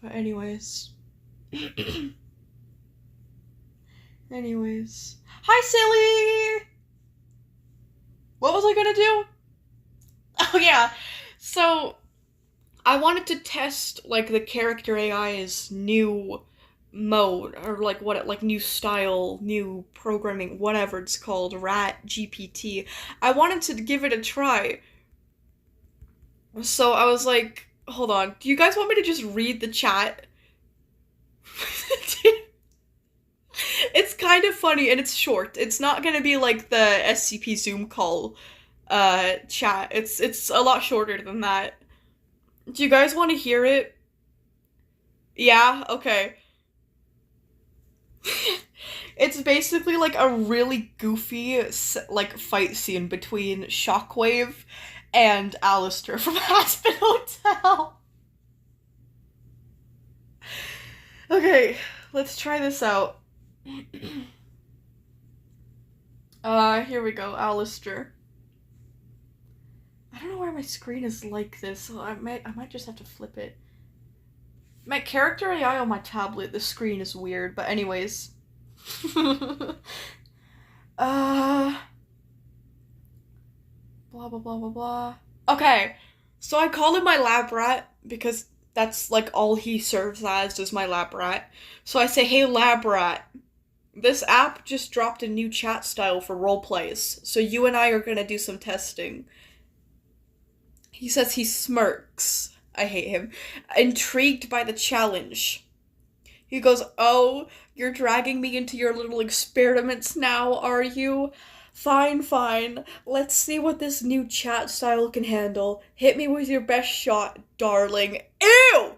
[SPEAKER 1] But anyways. Anyways. Hi, silly! What was I gonna do? Oh, yeah. So, I wanted to test, like, the character AI's new mode, or, like, new style, new programming, whatever it's called, Rat GPT. I wanted to give it a try. So I was like, hold on, do you guys want me to just read the chat? It's kind of funny, and it's short. It's not gonna be like the SCP Zoom call, chat. It's a lot shorter than that. Do you guys want to hear it? Yeah? Okay. It's basically like a really goofy, like, fight scene between Shockwave and Alistair from Aspen Hotel. Okay, let's try this out. Here we go, Alistair. I don't know why my screen is like this, so I might just have to flip it. My character AI on my tablet, the screen is weird, but anyways. Blah, blah, blah, blah, blah. Okay, so I call him my lab rat, because that's, like, all he serves as is my lab rat. So I say, hey, lab rat, this app just dropped a new chat style for roleplays, so you and I are gonna do some testing. He says he smirks. I hate him. Intrigued by the challenge. He goes, oh, you're dragging me into your little experiments now, are you? Fine, fine. Let's see what this new chat style can handle. Hit me with your best shot, darling. Ew!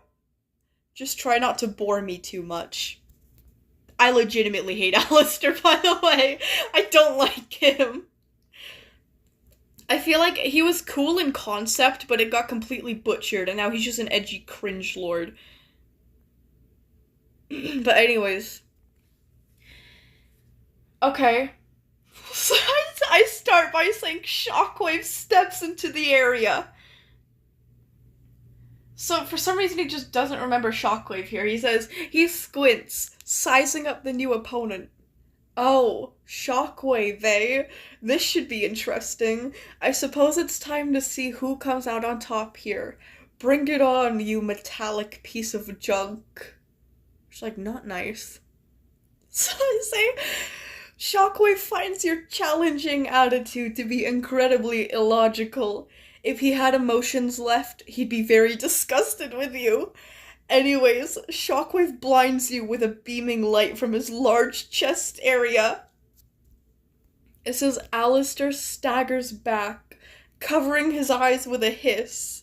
[SPEAKER 1] Just try not to bore me too much. I legitimately hate Alistair, by the way. I don't like him. I feel like he was cool in concept, but it got completely butchered, and now he's just an edgy cringe lord. But anyways. Okay. So I start by saying Shockwave steps into the area. So for some reason he just doesn't remember Shockwave here. He says, he squints, sizing up the new opponent. Oh, Shockwave, eh? This should be interesting. I suppose it's time to see who comes out on top here. Bring it on, you metallic piece of junk. It's like, not nice. So I say, Shockwave finds your challenging attitude to be incredibly illogical. If he had emotions left, he'd be very disgusted with you. Anyways, Shockwave blinds you with a beaming light from his large chest area. It says Alistair staggers back, covering his eyes with a hiss.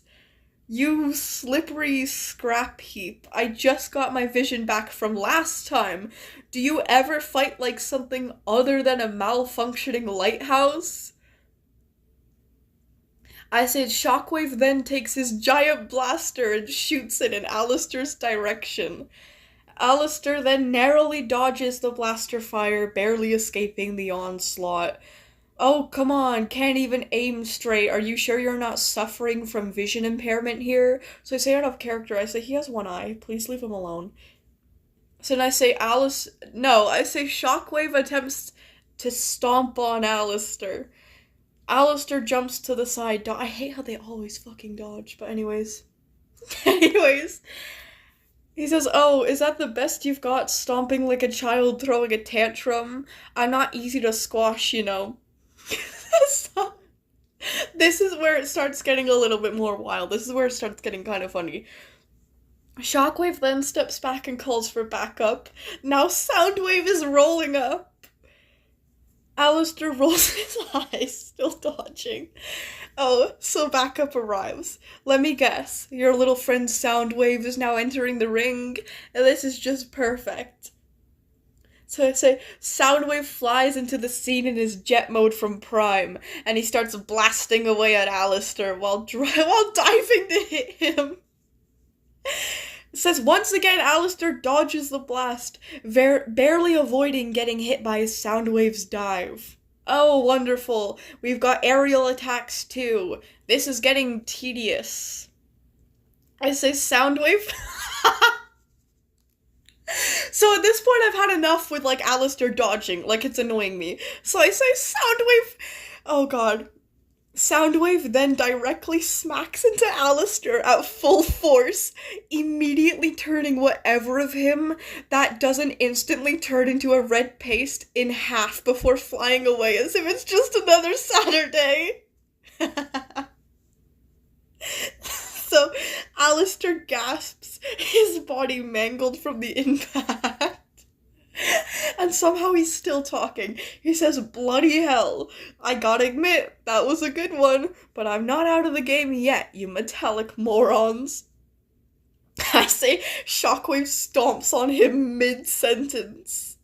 [SPEAKER 1] You slippery scrap heap. I just got my vision back from last time. Do you ever fight like something other than a malfunctioning lighthouse? I said Shockwave then takes his giant blaster and shoots it in Alistair's direction. Alistair then narrowly dodges the blaster fire, barely escaping the onslaught. Oh, come on, can't even aim straight. Are you sure you're not suffering from vision impairment here? So I say out of character, I say he has one eye. Please leave him alone. So then I say I say Shockwave attempts to stomp on Alistair. Alistair jumps to the side. I hate how they always fucking dodge, but anyways. He says, oh, is that the best you've got, stomping like a child throwing a tantrum? I'm not easy to squash, you know. So, this is where it starts getting a little bit more wild. This is where it starts getting kind of funny. Shockwave then steps back and calls for backup. Now Soundwave is rolling up. Alistair rolls his eyes, still dodging. Oh, so backup arrives. Let me guess, your little friend Soundwave is now entering the ring, and this is just perfect. So I say, Soundwave flies into the scene in his jet mode from Prime, and he starts blasting away at Alistair while diving to hit him. It says, once again, Alistair dodges the blast, barely avoiding getting hit by Soundwave's dive. Oh, wonderful. We've got aerial attacks, too. This is getting tedious. I say, Soundwave... So at this point, I've had enough with, like, Alistair dodging. Like, it's annoying me. So I say, Soundwave... Oh, God. Soundwave then directly smacks into Alistair at full force, immediately turning whatever of him that doesn't instantly turn into a red paste in half before flying away as if it's just another Saturday. So Alistair gasps, his body mangled from the impact. And somehow he's still talking. He says, bloody hell. I gotta admit, that was a good one, but I'm not out of the game yet, you metallic morons. I say Shockwave stomps on him mid-sentence.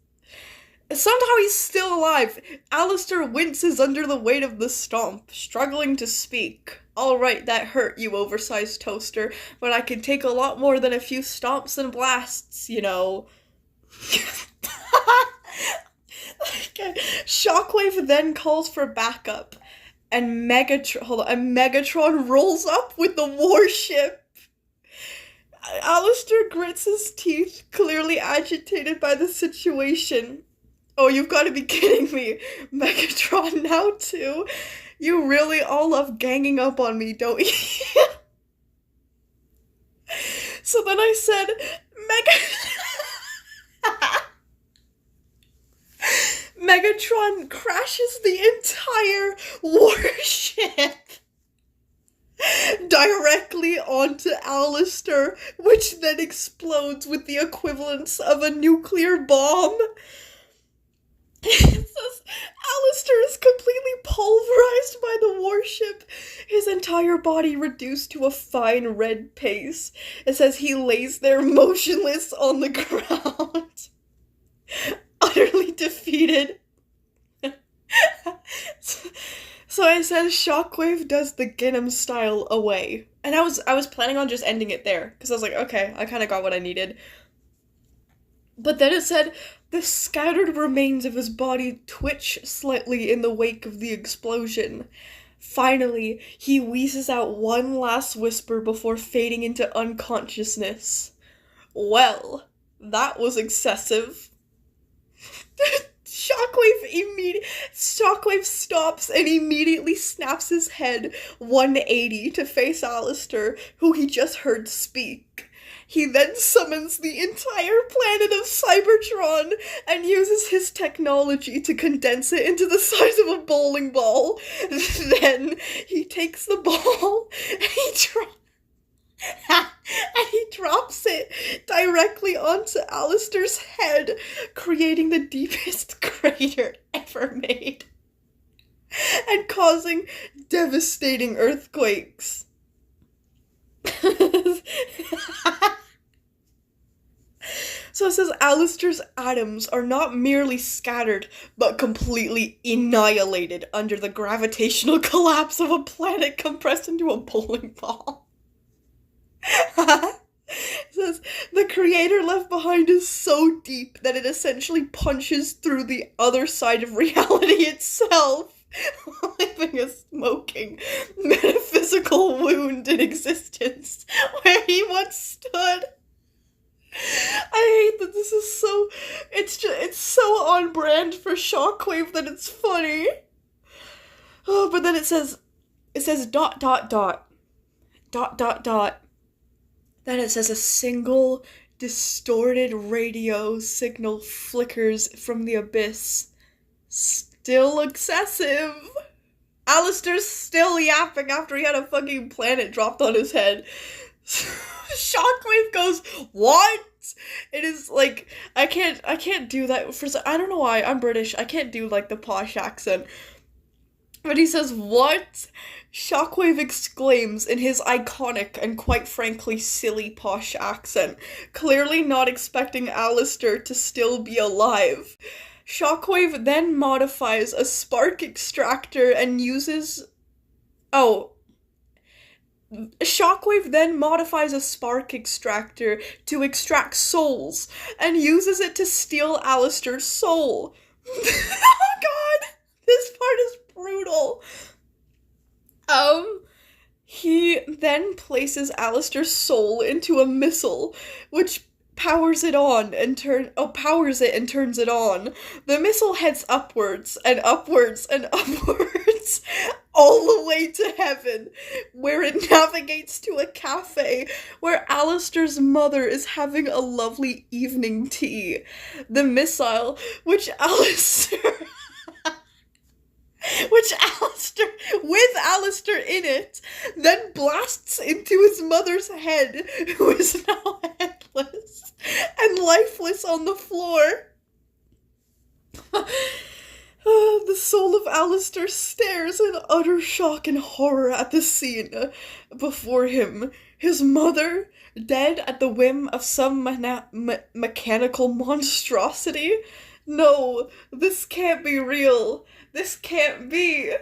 [SPEAKER 1] Somehow he's still alive. Alistair winces under the weight of the stomp, struggling to speak. Alright, that hurt, you oversized toaster, but I can take a lot more than a few stomps and blasts, you know. Okay. Shockwave then calls for backup, and Megatron rolls up with the warship. Alistair grits his teeth, clearly agitated by the situation. Oh, you've got to be kidding me. Megatron now too? You really all love ganging up on me, don't you? So then I said, Megatron crashes the entire warship directly onto Alistair, which then explodes with the equivalence of a nuclear bomb. It says Alistair is completely pulverized by the warship, his entire body reduced to a fine red paste. It says he lays there motionless on the ground. utterly defeated. So I said Shockwave does the Ginham style away. And I was planning on just ending it there, because I was like, okay, I kind of got what I needed. But then it said, the scattered remains of his body twitch slightly in the wake of the explosion. Finally, he wheezes out one last whisper before fading into unconsciousness. Well, that was excessive. Shockwave stops and immediately snaps his head 180 to face Alistair, who he just heard speak. He then summons the entire planet of Cybertron and uses his technology to condense it into the size of a bowling ball. Then he takes the ball and he drops it directly onto Alistair's head, creating the deepest crater ever made and causing devastating earthquakes. So it says Alistair's atoms are not merely scattered, but completely annihilated under the gravitational collapse of a planet compressed into a bowling ball. It says, the creator left behind is so deep that it essentially punches through the other side of reality itself, leaving a smoking, metaphysical wound in existence where he once stood. I hate that this is so, it's so on brand for Shockwave that it's funny. Oh, but then it says dot, dot, dot, dot, dot, dot. Then it says a single distorted radio signal flickers from the abyss. Still excessive. Alistair's still yapping after he had a fucking planet dropped on his head. Shockwave goes, what? It is like, I can't do that for, I don't know why, I'm British, I can't do like the posh accent. But he says, what? Shockwave exclaims in his iconic and quite frankly silly posh accent, clearly not expecting Alistair to still be alive. Shockwave then modifies a spark extractor and uses... Shockwave then modifies a spark extractor to extract souls, and uses it to steal Alistair's soul. Oh god! This part is brutal. He then places Alistair's soul into a missile, which powers it and turns it on. The missile heads upwards and upwards and upwards, all the way to heaven, where it navigates to a cafe where Alistair's mother is having a lovely evening tea. The missile, with Alistair in it, then blasts into his mother's head, who is now headless and lifeless on the floor. The soul of Alistair stares in utter shock and horror at the scene before him. His mother, dead at the whim of some mechanical monstrosity. No, this can't be real. This can't be.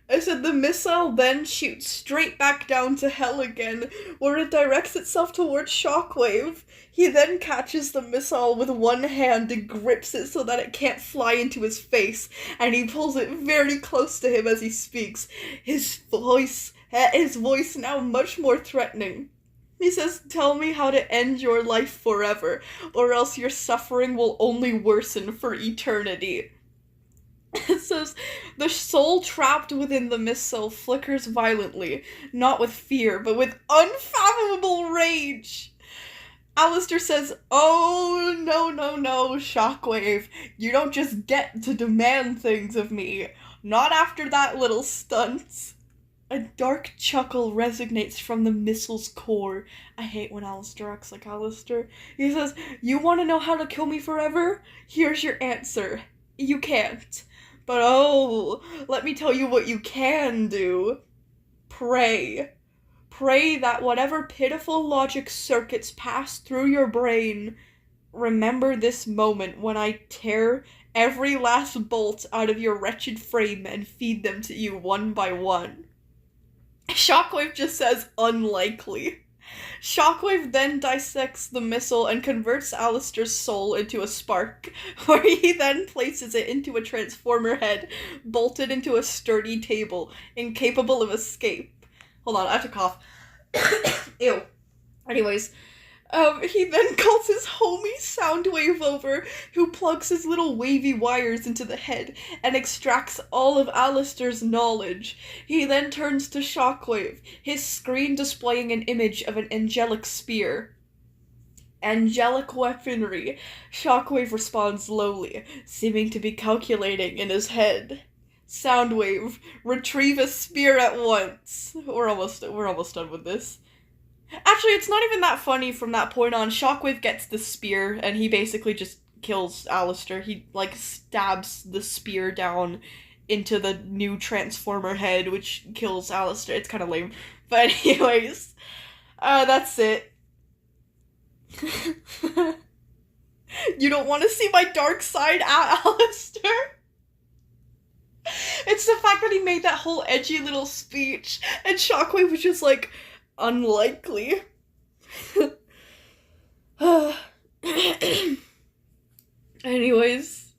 [SPEAKER 1] I said the missile then shoots straight back down to hell again, where it directs itself towards Shockwave. He then catches the missile with one hand and grips it so that it can't fly into his face, and he pulls it very close to him as he speaks, his voice now much more threatening. He says, tell me how to end your life forever, or else your suffering will only worsen for eternity. It says, the soul trapped within the missile flickers violently, not with fear, but with unfathomable rage. Alistair says, oh, no, Shockwave, you don't just get to demand things of me, not after that little stunt. A dark chuckle resonates from the missile's core. I hate when Alistair acts like Alistair. He says, you want to know how to kill me forever? Here's your answer. You can't. But oh, let me tell you what you can do. Pray. Pray that whatever pitiful logic circuits pass through your brain remember this moment when I tear every last bolt out of your wretched frame and feed them to you one by one. Shockwave just says, unlikely. Shockwave then dissects the missile and converts Alistair's soul into a spark, where he then places it into a transformer head, bolted into a sturdy table, incapable of escape. Hold on, I have to cough. Ew. Anyways, he then calls his homie Soundwave over, who plugs his little wavy wires into the head and extracts all of Alistair's knowledge. He then turns to Shockwave, his screen displaying an image of an angelic spear. Angelic weaponry. Shockwave responds lowly, seeming to be calculating in his head. Soundwave, retrieve a spear at once. We're almost done with this. Actually, it's not even that funny from that point on. Shockwave gets the spear, and he basically just kills Alistair. He, like, stabs the spear down into the new Transformer head, which kills Alistair. It's kind of lame. But anyways, that's it. You don't want to see my dark side at Alistair? It's the fact that he made that whole edgy little speech, and Shockwave was just like, unlikely. Anyways,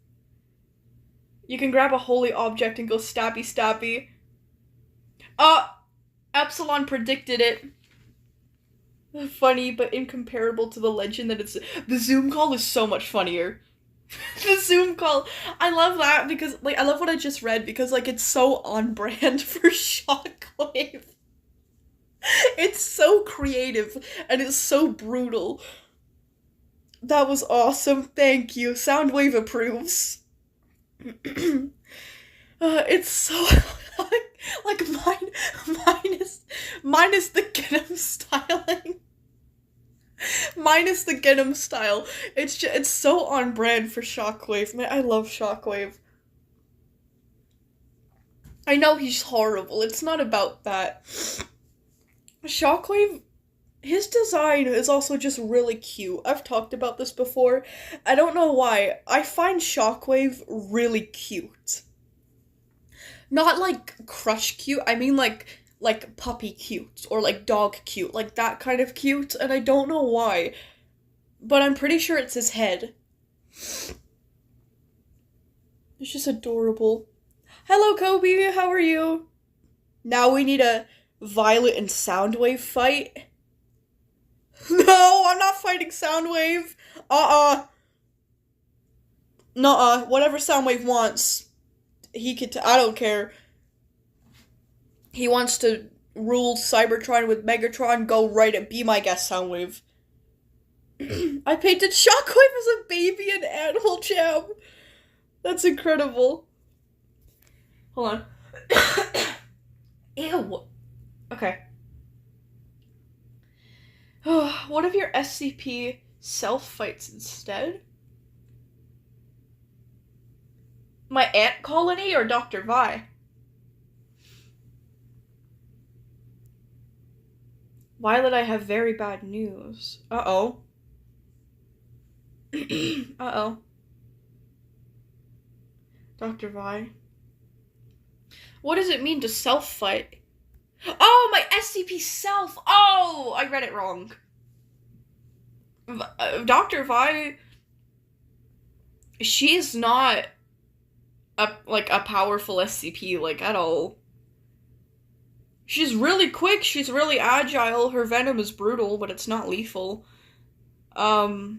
[SPEAKER 1] you can grab a holy object and go stabby stabby. Epsilon predicted it. Funny, but incomparable to the legend that it's... The Zoom call is so much funnier. The Zoom call. I love that because, like, I love what I just read because, like, it's so on brand for Shockwave. It's so creative, and it's so brutal. That was awesome, thank you. Soundwave approves. It's so... like, minus the Genom styling. Minus the Genom style. It's so on brand for Shockwave. Man, I love Shockwave. I know he's horrible, it's not about that. Shockwave, his design is also just really cute. I've talked about this before. I don't know why. I find Shockwave really cute. Not like crush cute, I mean like puppy cute, or like dog cute, like that kind of cute, and I don't know why. But I'm pretty sure it's his head. It's just adorable. Hello, Kobe, how are you? Now we need a Violet and Soundwave fight. No, I'm not fighting Soundwave. Nuh-uh. Whatever Soundwave wants. He could, I don't care. He wants to rule Cybertron with Megatron, go right and be my guest, Soundwave. I painted Shockwave as a baby in Animal Jam. That's incredible. Hold on. Ew. Okay. What if your SCP self-fights instead? My ant colony or Dr. Vi? Violet, I have very bad news. Uh-oh. Uh-oh. Dr. Vi. What does it mean to self-fight? Oh, my SCP self! Oh, I read it wrong. Dr. Vi, she's not a powerful SCP, like, at all. She's really quick, she's really agile, her venom is brutal, but it's not lethal. Like,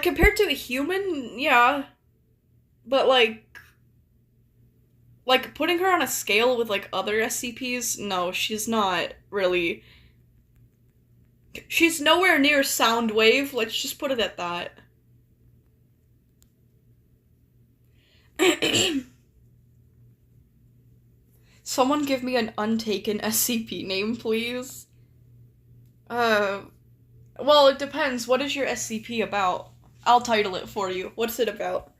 [SPEAKER 1] compared to a human, yeah. But, like, putting her on a scale with, like, other SCPs, no, she's not really... She's nowhere near Soundwave, let's just put it at that. Someone give me an untaken SCP name, please. Well, it depends. What is your SCP about? I'll title it for you. What's it about?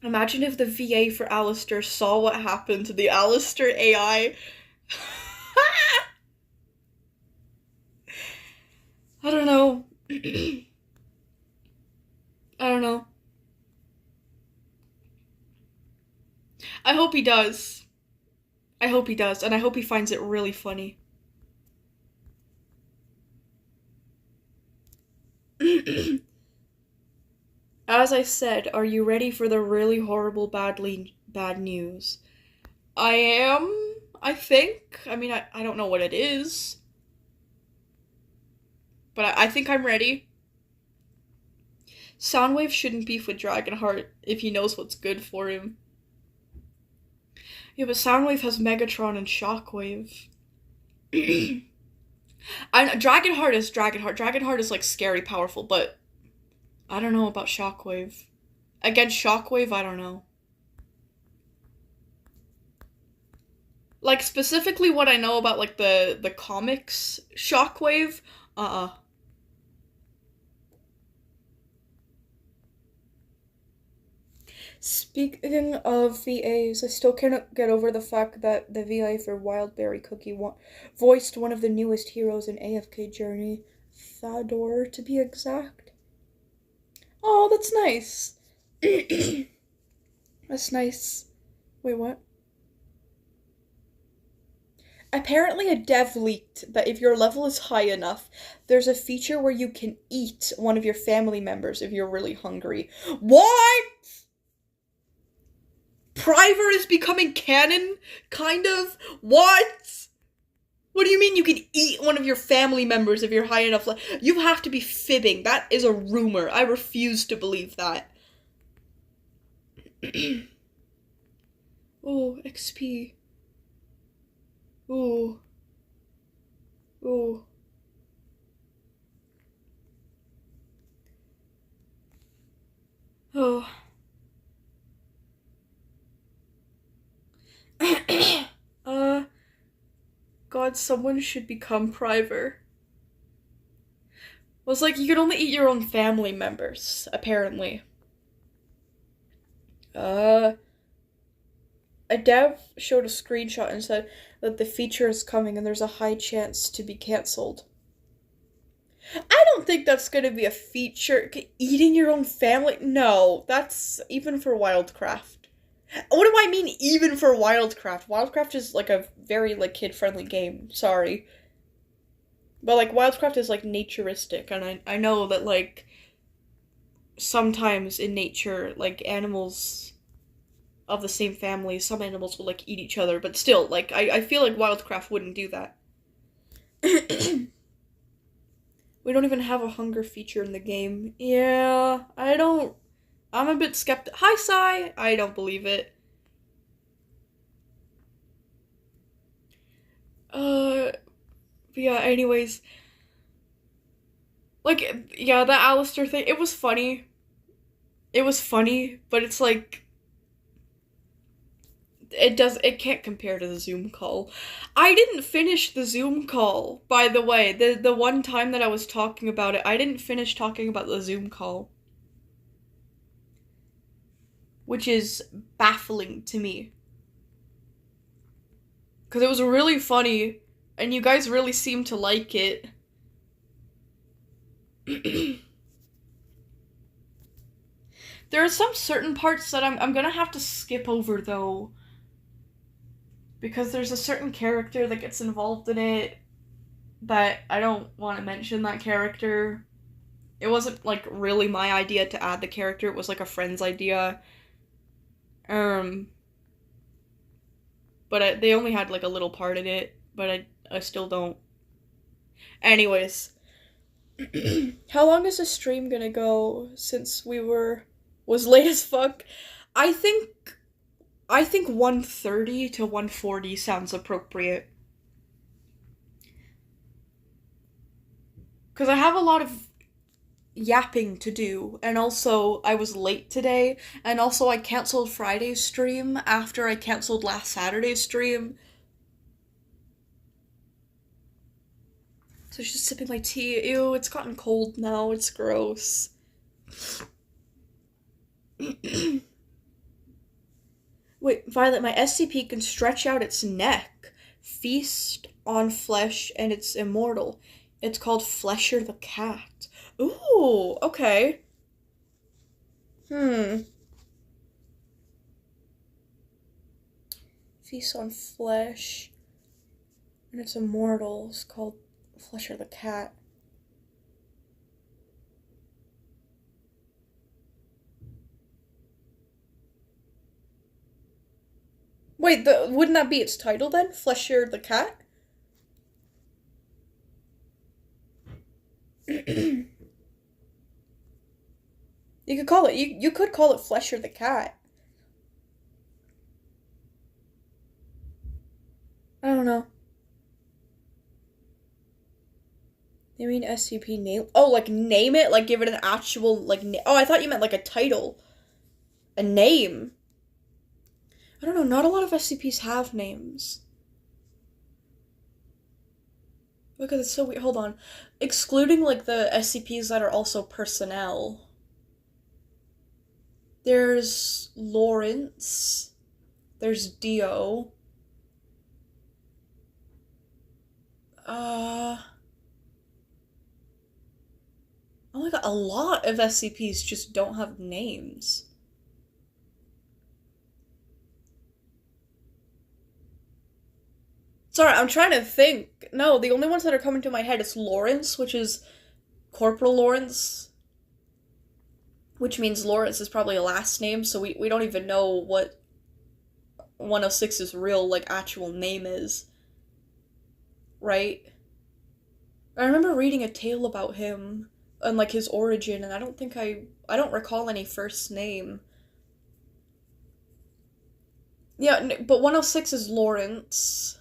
[SPEAKER 1] Imagine if the VA for Alistair saw what happened to the Alistair AI. I don't know. I don't know. I hope he does. I hope he does, and I hope he finds it really funny. As I said, are you ready for the really horrible, bad news? I am, I think. I mean, I don't know what it is. But I think I'm ready. Soundwave shouldn't beef with Dragonheart if he knows what's good for him. Yeah, but Soundwave has Megatron and Shockwave. Dragonheart is Dragonheart. Dragonheart is like scary powerful, but I don't know about Shockwave. Against Shockwave, I don't know. Like specifically what I know about like the comics Shockwave, Speaking of VAs, I still cannot get over the fact that the VA for Wildberry Cookie voiced one of the newest heroes in AFK Journey, Thador to be exact. Oh, that's nice. That's nice. Wait, what? Apparently a dev leaked that if your level is high enough, there's a feature where you can eat one of your family members if you're really hungry. What? Priver is becoming canon? Kind of? What? What do you mean you can eat one of your family members if you're high enough? You have to be fibbing. That is a rumor. I refuse to believe that. Oh, XP. Ooh. Ooh. Oh. God, someone should become Priver. Well, it's like you can only eat your own family members, apparently. A dev showed a screenshot and said that the feature is coming and there's a high chance to be cancelled. I don't think that's gonna be a feature. Eating your own family? No, that's even for Wildcraft. What do I mean, even for Wildcraft? Wildcraft is, like, a very, like, kid-friendly game. Sorry. But, like, Wildcraft is, like, naturistic, and I know that, like, sometimes in nature, like, animals of the same family, some animals will, like, eat each other, but still, like, I feel like Wildcraft wouldn't do that. We don't even have a hunger feature in the game. Yeah, I'm a bit skeptical. Hi, Sai! I don't believe it. Yeah, anyways. Like, yeah, that Alistair thing, it was funny. It was funny, but it's like... It can't compare to the Zoom call. I didn't finish the Zoom call, by the way. The one time that I was talking about it, I didn't finish talking about the Zoom call. Which is baffling to me. Because it was really funny, and you guys really seemed to like it. There are some certain parts that I'm gonna have to skip over, though. Because there's a certain character that gets involved in it that I don't want to mention that character. It wasn't, like, really my idea to add the character. It was, like, a friend's idea. But they only had, like, a little part in it. But I still don't. Anyways. How long is the stream gonna go since was late as fuck? I think 1:30 to 1:40 sounds appropriate. Because I have a lot of yapping to do, and also I was late today, and also I cancelled Friday's stream after I cancelled last Saturday's stream. So she's sipping my tea. Ew, it's gotten cold now. It's gross. Wait, Violet, my SCP can stretch out its neck, feast on flesh, and it's immortal. It's called Flesher the Cat. Ooh, okay. Feast on flesh. And it's immortal. It's called Flesher the Cat. Wait, wouldn't that be its title then? Flesher the Cat? You could call it, you could call it Flesher the Cat. I don't know. You mean SCP name? Oh, like name it? Like give it an actual, like, oh, I thought you meant like a title. A name. I don't know, not a lot of SCPs have names. Look at it's so weird. Hold on. Excluding like the SCPs that are also personnel. There's Lawrence. There's Dio. Oh my god, a lot of SCPs just don't have names. Sorry, I'm trying to think. No, the only ones that are coming to my head is Lawrence, which is Corporal Lawrence. Which means Lawrence is probably a last name, so we don't even know what 106's real, like, actual name is. Right? I remember reading a tale about him and, like, his origin, and I don't recall any first name. Yeah, but 106 is Lawrence.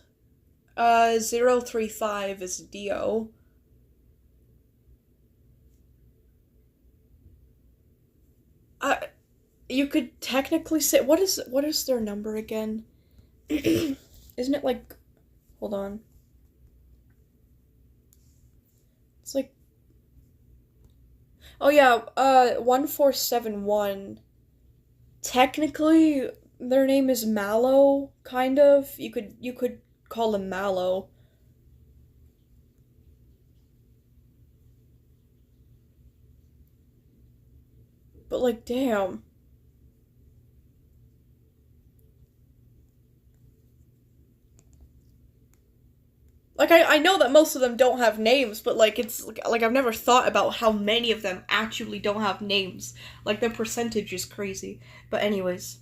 [SPEAKER 1] 035 is Dio. You could technically say, what is their number again? Isn't it like, hold on. It's like, oh yeah, 1471. Technically, their name is Mallow, kind of. You could call him Mallow. But like, damn. Like, I know that most of them don't have names, but like, it's like I've never thought about how many of them actually don't have names. Like, the percentage is crazy. But anyways.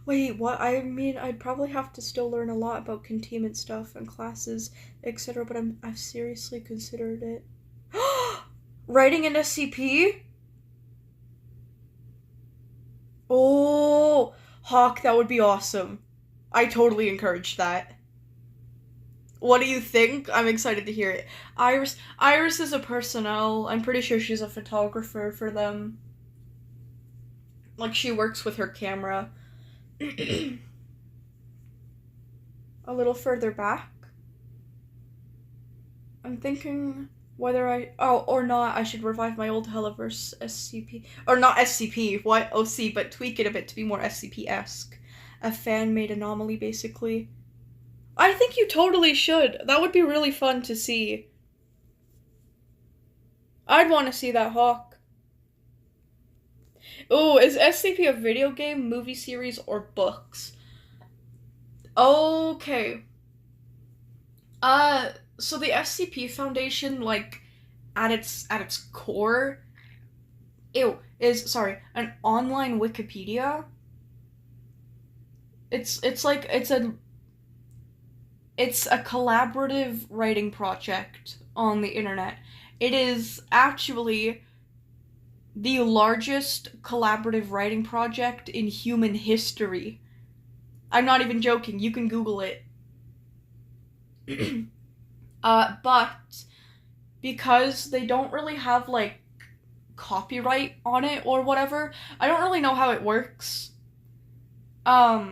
[SPEAKER 1] Wait, what? I mean, I'd probably have to still learn a lot about containment stuff and classes, etc., but I've seriously considered it. Writing an SCP? Oh, Hawk, that would be awesome. I totally encourage that. What do you think? I'm excited to hear it. Iris is a personnel. I'm pretty sure she's a photographer for them. Like, she works with her camera. A little further back. I'm thinking whether or not I should revive my old Helliverse SCP. Or not SCP, what? OC, but tweak it a bit to be more SCP-esque. A fan-made anomaly, basically. I think you totally should. That would be really fun to see. I'd want to see that, Hawk. Oh, is SCP a video game, movie series, or books? Okay. So the SCP Foundation, like, at its core, is an online Wikipedia. It's a collaborative writing project on the internet. It is actually the largest collaborative writing project in human history. I'm not even joking, you can Google it. But because they don't really have, like, copyright on it or whatever, I don't really know how it works. But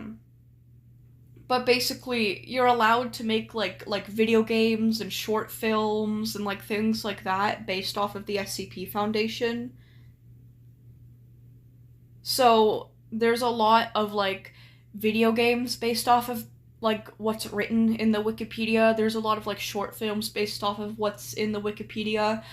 [SPEAKER 1] basically, you're allowed to make, like video games and short films and, like, things like that based off of the SCP Foundation. So, there's a lot of, like, video games based off of like what's written in the Wikipedia. There's a lot of like short films based off of what's in the Wikipedia.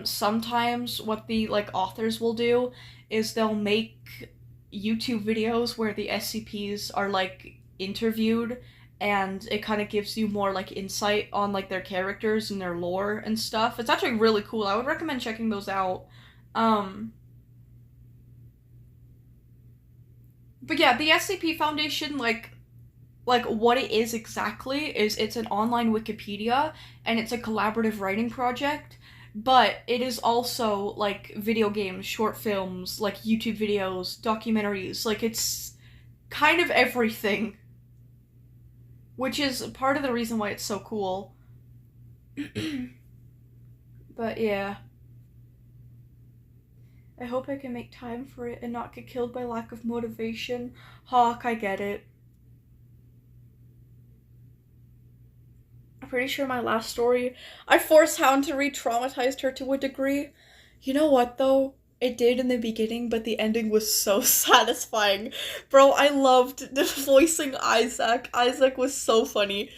[SPEAKER 1] Sometimes what the like authors will do is they'll make YouTube videos where the SCPs are like interviewed, and it kind of gives you more like insight on like their characters and their lore and stuff. It's actually really cool. I would recommend checking those out. Um but yeah, the SCP Foundation, like what it is exactly is it's an online Wikipedia, and it's a collaborative writing project, but it is also like video games, short films, like YouTube videos, documentaries, like it's kind of everything, which is part of the reason why it's so cool. But yeah, I hope I can make time for it and not get killed by lack of motivation. Hawk, I get it. I'm pretty sure my last story, I forced Hound to re-traumatized her to a degree. You know what, though? It did in the beginning, but the ending was so satisfying. Bro, I loved the voicing Isaac. Isaac was so funny.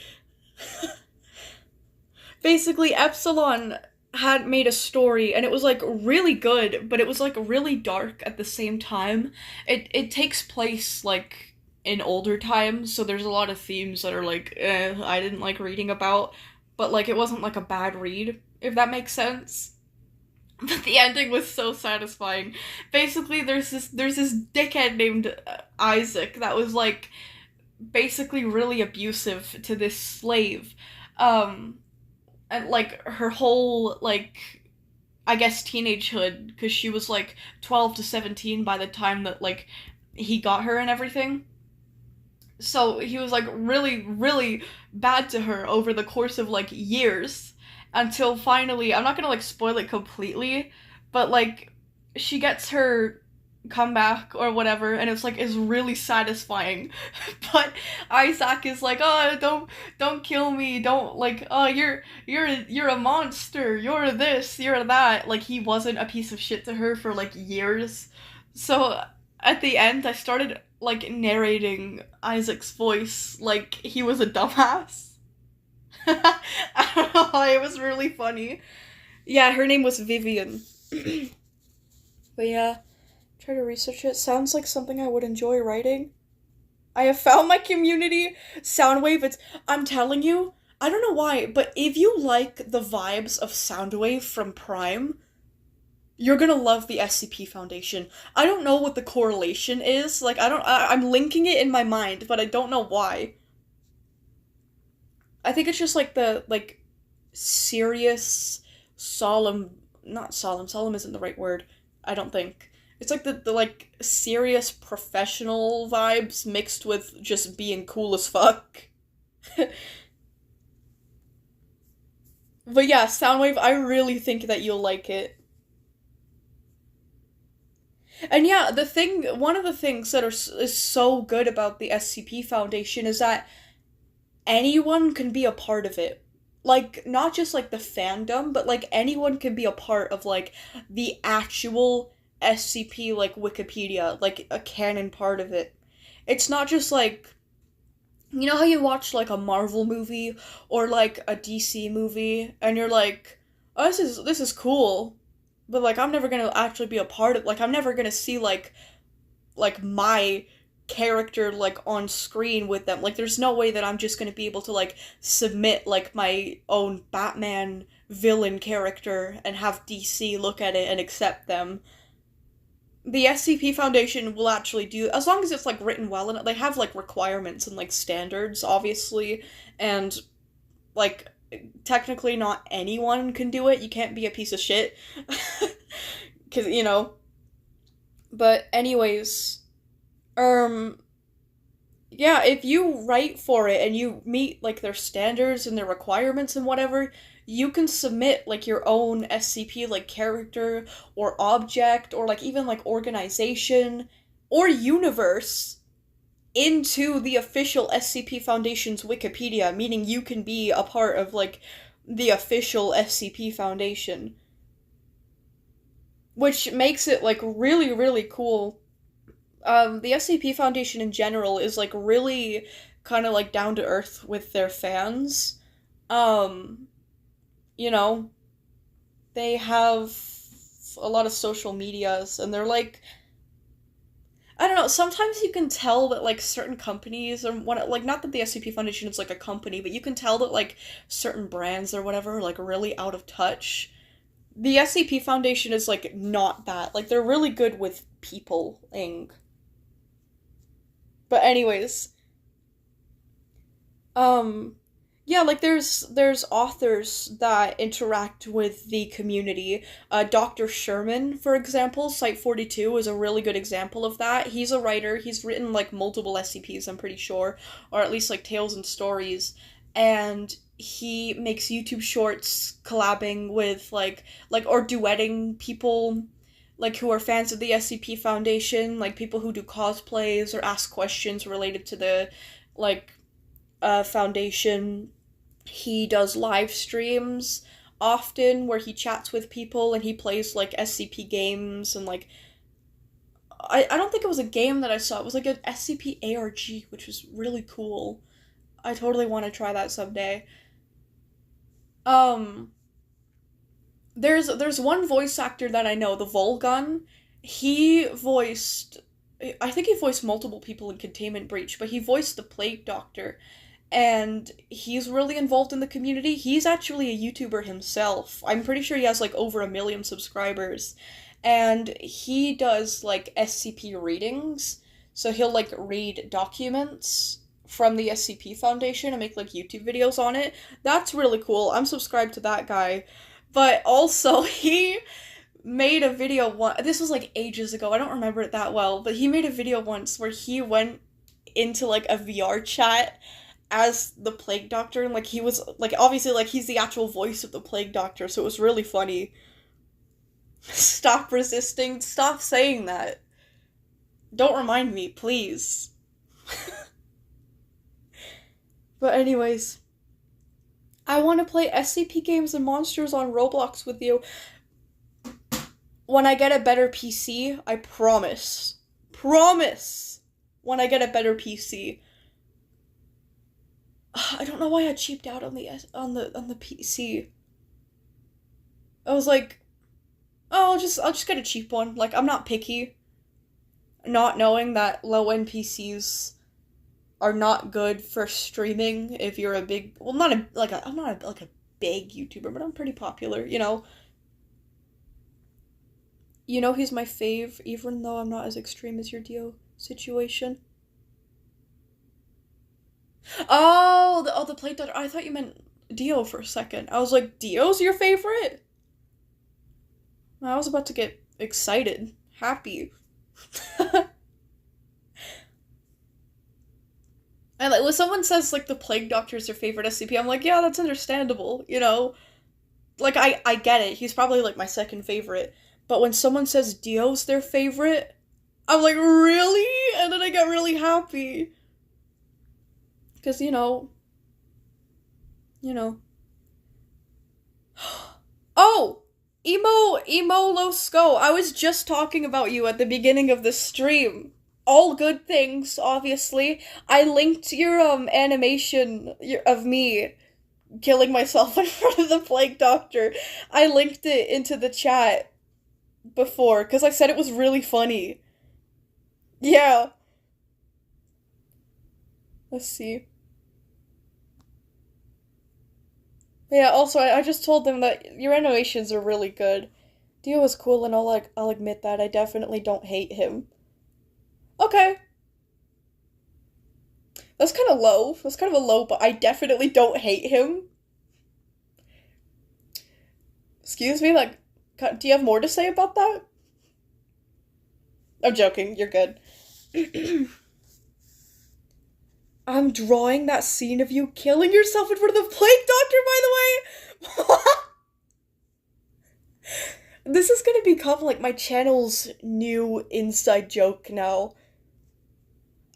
[SPEAKER 1] Basically, Epsilon had made a story, and it was like really good, but it was like really dark at the same time. It takes place like in older times, so there's a lot of themes that are like I didn't like reading about, but like it wasn't like a bad read, if that makes sense. But the ending was so satisfying. Basically, there's this dickhead named Isaac that was like basically really abusive to this slave. Um and like her whole like I guess teenagehood, because she was like 12 to 17 by the time that like he got her and everything. So he was like really really bad to her over the course of like years, until finally, I'm not gonna like spoil it completely, but like she gets her comeback or whatever, and it's like is really satisfying. But Isaac is like, oh, don't kill me, don't like, oh, you're a monster, you're this, you're that. Like he wasn't a piece of shit to her for like years. So at the end I started like narrating Isaac's voice like he was a dumbass. I don't know why, it was really funny. Yeah, her name was Vivian. But yeah, try to research it. Sounds like something I would enjoy writing. I have found my community. Soundwave, I'm telling you, I don't know why, but if you like the vibes of Soundwave from Prime, you're gonna love the SCP Foundation. I don't know what the correlation is. Like, I'm linking it in my mind, but I don't know why. I think it's just like the, like, serious, solemn, not solemn, solemn isn't the right word, I don't think. It's like the like, serious professional vibes mixed with just being cool as fuck. But yeah, Soundwave, I really think that you'll like it. And yeah, one of the things that is so good about the SCP Foundation is that anyone can be a part of it. Like, not just like the fandom, but like anyone can be a part of like the actual SCP like Wikipedia, like a canon part of it. It's not just like, you know how you watch like a Marvel movie or like a DC movie and you're like, oh, this is cool, but like I'm never gonna actually be a part of, like I'm never gonna see like my character like on screen with them. Like there's no way that I'm just gonna be able to like submit like my own Batman villain character and have DC look at it and accept them. The SCP Foundation will actually do, as long as it's like written well, and they have like requirements and like standards, obviously, and like technically not anyone can do it. You can't be a piece of shit. Because, you know. But anyways, yeah, if you write for it and you meet like their standards and their requirements and whatever, you can submit like your own SCP like character or object or like even like organization or universe into the official SCP Foundation's Wikipedia, meaning you can be a part of like the official SCP Foundation. Which makes it like really, really cool. the SCP Foundation in general is like really kind of like down to earth with their fans. Um, you know, they have a lot of social medias and they're like, I don't know, sometimes you can tell that like certain companies or what, like, not that the SCP Foundation is like a company, but you can tell that like certain brands or whatever are like really out of touch. The SCP Foundation is like not that. Like they're really good with people-ing. But anyways, um yeah, like there's authors that interact with the community. Dr. Sherman, for example, Site 42 is a really good example of that. He's a writer. He's written like multiple SCPs, I'm pretty sure, or at least like tales and stories. And he makes YouTube shorts collabing with like or duetting people like who are fans of the SCP Foundation, like people who do cosplays or ask questions related to the like foundation. He does live streams often where he chats with people and he plays like SCP games and like I don't think it was a game that I saw. It was like an SCP ARG, which was really cool. I totally want to try that someday. Um there's one voice actor that I know, the Volgun. He voiced I think he voiced multiple people in Containment Breach, but he voiced the Plague Doctor and he's really involved in the community. He's actually a YouTuber himself. I'm pretty sure he has like over 1 million subscribers. And he does like SCP readings. So he'll like read documents from the SCP Foundation and make like YouTube videos on it. That's really cool. I'm subscribed to that guy. But also he made a video this was like ages ago. I don't remember it that well, but he made a video once where he went into like a VR chat as the Plague Doctor, and like he was like obviously like he's the actual voice of the Plague Doctor, so it was really funny. Stop resisting, stop saying that. Don't remind me, please. But anyways, I want to play SCP games and monsters on Roblox with you when I get a better PC. I promise. Promise. When I get a better PC. I don't know why I cheaped out on the PC. I was like, oh, I'll just get a cheap one. Like, I'm not picky. Not knowing that low-end PCs are not good for streaming if you're a big, well, not a, like a, I'm not a, like a big YouTuber, but I'm pretty popular, you know? You know he's my fave, even though I'm not as extreme as your Dio situation. Oh, the Plague Doctor. I thought you meant Dio for a second. I was like, Dio's your favorite? I was about to get excited. Happy. And like when someone says like the Plague Doctor's their favorite SCP, I'm like, yeah, that's understandable, you know? Like I get it. He's probably like my second favorite. But when someone says Dio's their favorite, I'm like, really? And then I get really happy. Because, you know. Oh! Emo Losco. I was just talking about you at the beginning of the stream. All good things, obviously. I linked your, animation of me killing myself in front of the Plague Doctor. I linked it into the chat before, because I said it was really funny. Yeah. Let's see. Yeah, also, I just told them that your animations are really good. Dio is cool and I'll admit that. I definitely don't hate him. Okay. That's kind of low. That's kind of a low, but I definitely don't hate him. Excuse me, like, do you have more to say about that? I'm joking, you're good. I'm drawing that scene of you killing yourself in front of the Plague Doctor, by the way! This is gonna become, like, my channel's new inside joke now.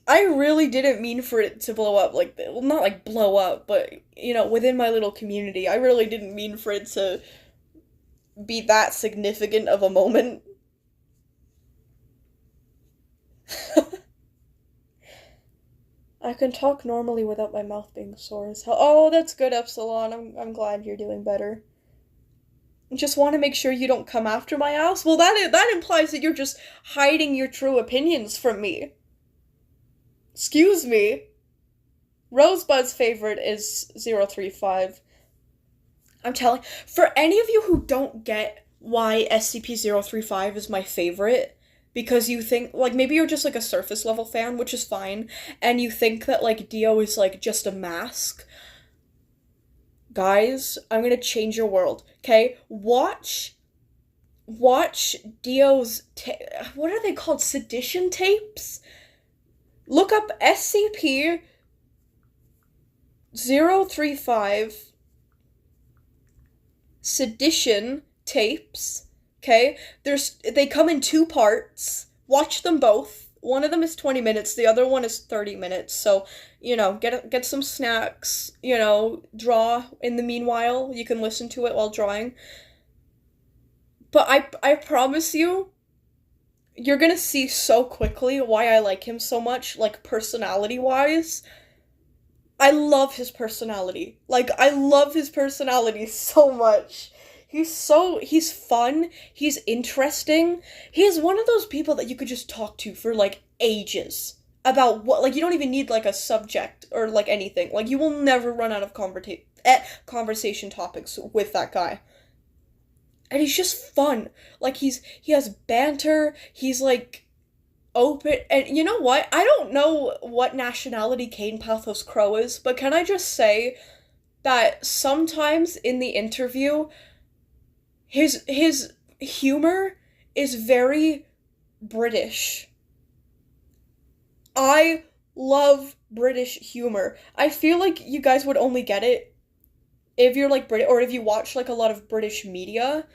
[SPEAKER 1] I really didn't mean for it to blow up, like, well, not, like, blow up, but, you know, within my little community, I really didn't mean for it to be that significant of a moment. I can talk normally without my mouth being sore as hell. Oh, that's good, Epsilon. I'm glad you're doing better. Just want to make sure you don't come after my ass. Well, that implies that you're just hiding your true opinions from me. Excuse me. Rosebud's favorite is 035. I'm telling, for any of you who don't get why SCP-035 is my favorite, because you think, like, maybe you're just, like, a surface level fan, which is fine, and you think that, like, Dio is, like, just a mask. Guys, I'm gonna change your world, okay? Watch Dio's, what are they called? Sedition tapes? Look up SCP-035 sedition tapes. Okay? They come in two parts. Watch them both. One of them is 20 minutes, the other one is 30 minutes. So, get some snacks, draw in the meanwhile. You can listen to it while drawing. But I promise you're gonna see so quickly why I like him so much, like, personality-wise. I love his personality. Like, I love his personality so much. He's fun, he's interesting. He's one of those people that you could just talk to for, like, ages. About what, like, you don't even need, like, a subject or, like, anything. Like, you will never run out of conversation topics with that guy. And he's just fun. Like, he has banter, he's, like, open, and you know what? I don't know what nationality Kane Pathos Crow is, but can I just say that sometimes in the interview, his humor is very British. I love British humor. I feel like you guys would only get it if you're, like, British, or if you watch, like, a lot of British media.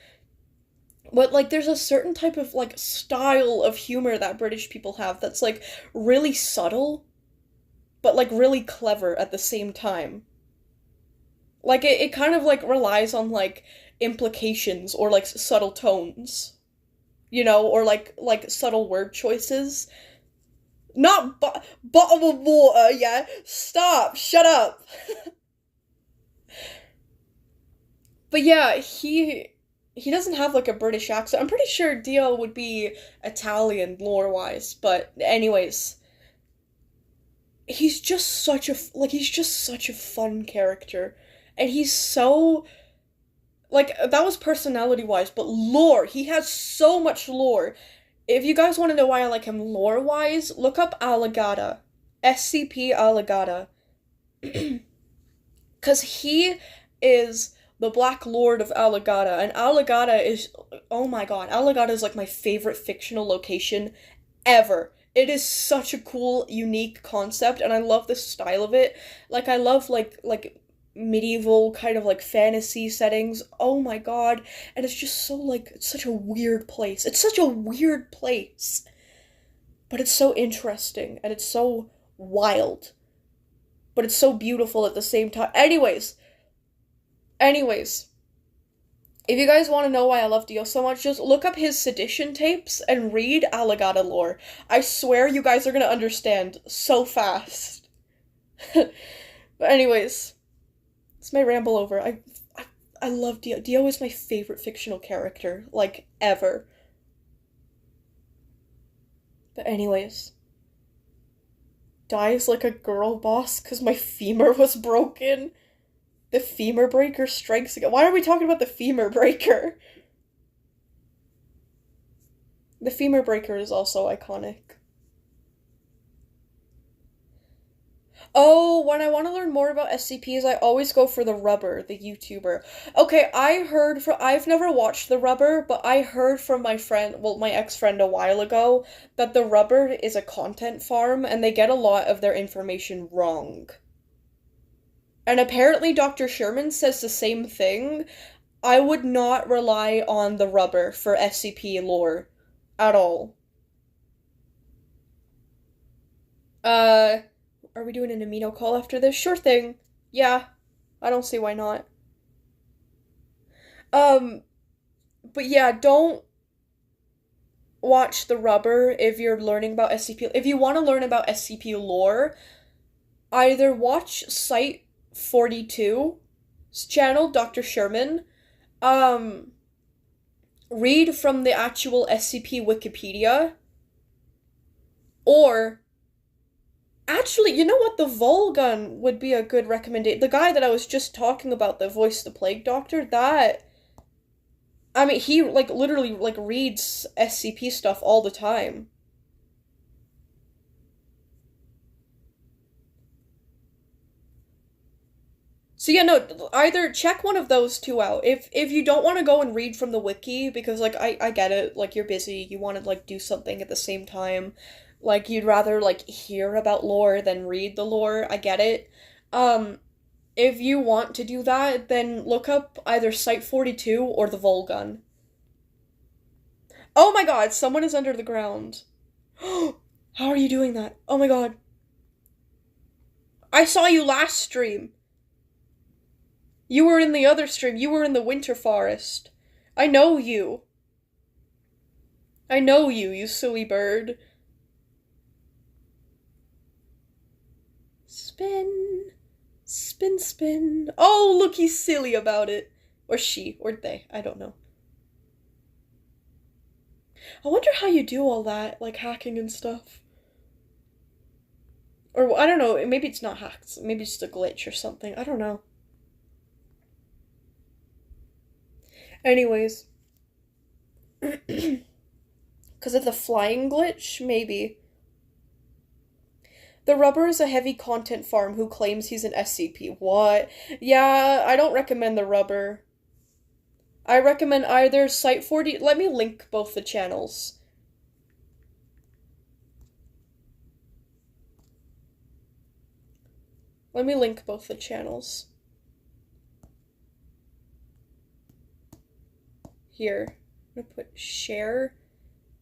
[SPEAKER 1] But, like, there's a certain type of, like, style of humor that British people have that's, like, really subtle, but, like, really clever at the same time. Like, it kind of, like, relies on, like, implications or, like, subtle tones, or, like subtle word choices. Not bottle of water, yeah? Stop! Shut up! But yeah, he doesn't have, like, a British accent. I'm pretty sure Dio would be Italian lore-wise, but anyways, he's just such a fun character. And he's so, like, that was personality-wise, but lore, he has so much lore. If you guys want to know why I like him lore-wise, look up Alagata. SCP Alagata. Because he is the Black Lord of Alagata, and Alagata is, oh my god, Alagata is, like, my favorite fictional location ever. It is such a cool, unique concept, and I love the style of it. Like, I love, like medieval kind of, like, fantasy settings. Oh my god. And it's just so, like, it's such a weird place. It's such a weird place. But it's so interesting, and it's so wild. But it's so beautiful at the same time. Anyways, if you guys want to know why I love Dio so much, just look up his sedition tapes and read Alagata lore. I swear you guys are gonna understand so fast. But anyways, it's my ramble over. I love Dio. Dio is my favorite fictional character, like, ever. But anyways, dies like a girl boss because my femur was broken. The femur breaker strikes again. Why are we talking about the femur breaker? The femur breaker is also iconic. Oh, when I want to learn more about SCPs, I always go for the Rubber, the YouTuber. Okay, I've never watched the Rubber, but I heard from my friend, well, my ex-friend a while ago, that the Rubber is a content farm, and they get a lot of their information wrong. And apparently Dr. Sherman says the same thing. I would not rely on the Rubber for SCP lore at all. Are we doing an Amino call after this? Sure thing. Yeah, I don't see why not. But yeah, don't watch The Rubber if you're learning about SCP. If you want to learn about SCP lore, either watch Site 42's channel, Dr. Sherman, read from the actual SCP Wikipedia, or actually, you know what? The Volgun would be a good recommendation. The guy that I was just talking about that voiced the Plague Doctor, he, like, literally, like, reads SCP stuff all the time. So yeah, no, either check one of those two out. If you don't want to go and read from the wiki, because, like, I get it, like, you're busy, you want to, like, do something at the same time. Like, you'd rather, like, hear about lore than read the lore, I get it. If you want to do that, then look up either Site 42 or the Volgun. Oh my god, someone is under the ground. How are you doing that? Oh my god. I saw you last stream. You were in the other stream. You were in the Winter Forest. I know you. I know you, you silly bird. Spin. Spin, spin. Oh, look, he's silly about it. Or she, or they, I don't know. I wonder how you do all that, like hacking and stuff. Or, I don't know, maybe it's not hacks. Maybe it's just a glitch or something. I don't know. Anyways. Because of the flying glitch? Maybe. The Rubber is a heavy content farm who claims he's an SCP. What? Yeah, I don't recommend The Rubber. I recommend either Site 40... Let me link both the channels. Let me link both the channels. Here. I'm gonna put share...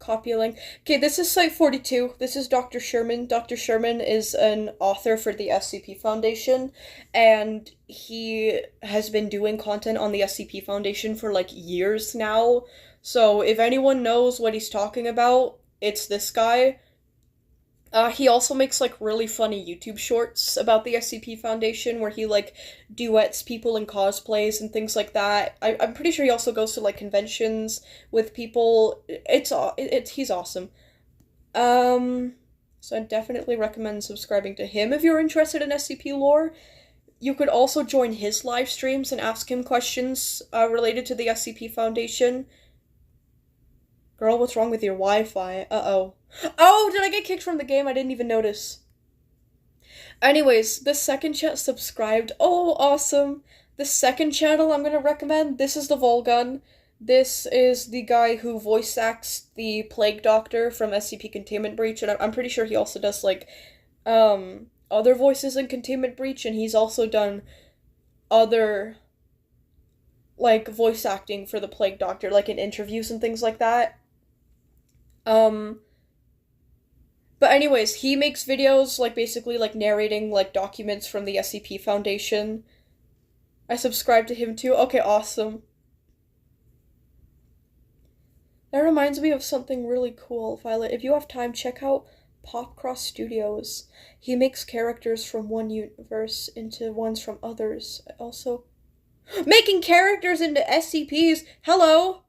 [SPEAKER 1] Copy a link. Okay, this is Site 42. This is Dr. Sherman. Dr. Sherman is an author for the SCP Foundation, and he has been doing content on the SCP Foundation for, like, years now. So if anyone knows what he's talking about, it's this guy. He also makes, like, really funny YouTube shorts about the SCP Foundation where he, like, duets people in cosplays and things like that. I'm pretty sure he also goes to, like, conventions with people. He's awesome. So I definitely recommend subscribing to him if you're interested in SCP lore. You could also join his live streams and ask him questions, related to the SCP Foundation. Girl, what's wrong with your Wi-Fi? Uh-oh. Oh, did I get kicked from the game? I didn't even notice. Anyways, the second chat subscribed. Oh, awesome. The second channel I'm gonna recommend, this is the Volgun. This is the guy who voice acts the Plague Doctor from SCP Containment Breach, and I'm pretty sure he also does, like, other voices in Containment Breach, and he's also done other, like, voice acting for the Plague Doctor, like in interviews and things like that. But anyways, he makes videos, like, basically, like, narrating, like, documents from the SCP Foundation. I subscribe to him, too. Okay, awesome. That reminds me of something really cool, Violet. If you have time, check out Popcross Studios. He makes characters from one universe into ones from others. Also, making characters into SCPs! Hello!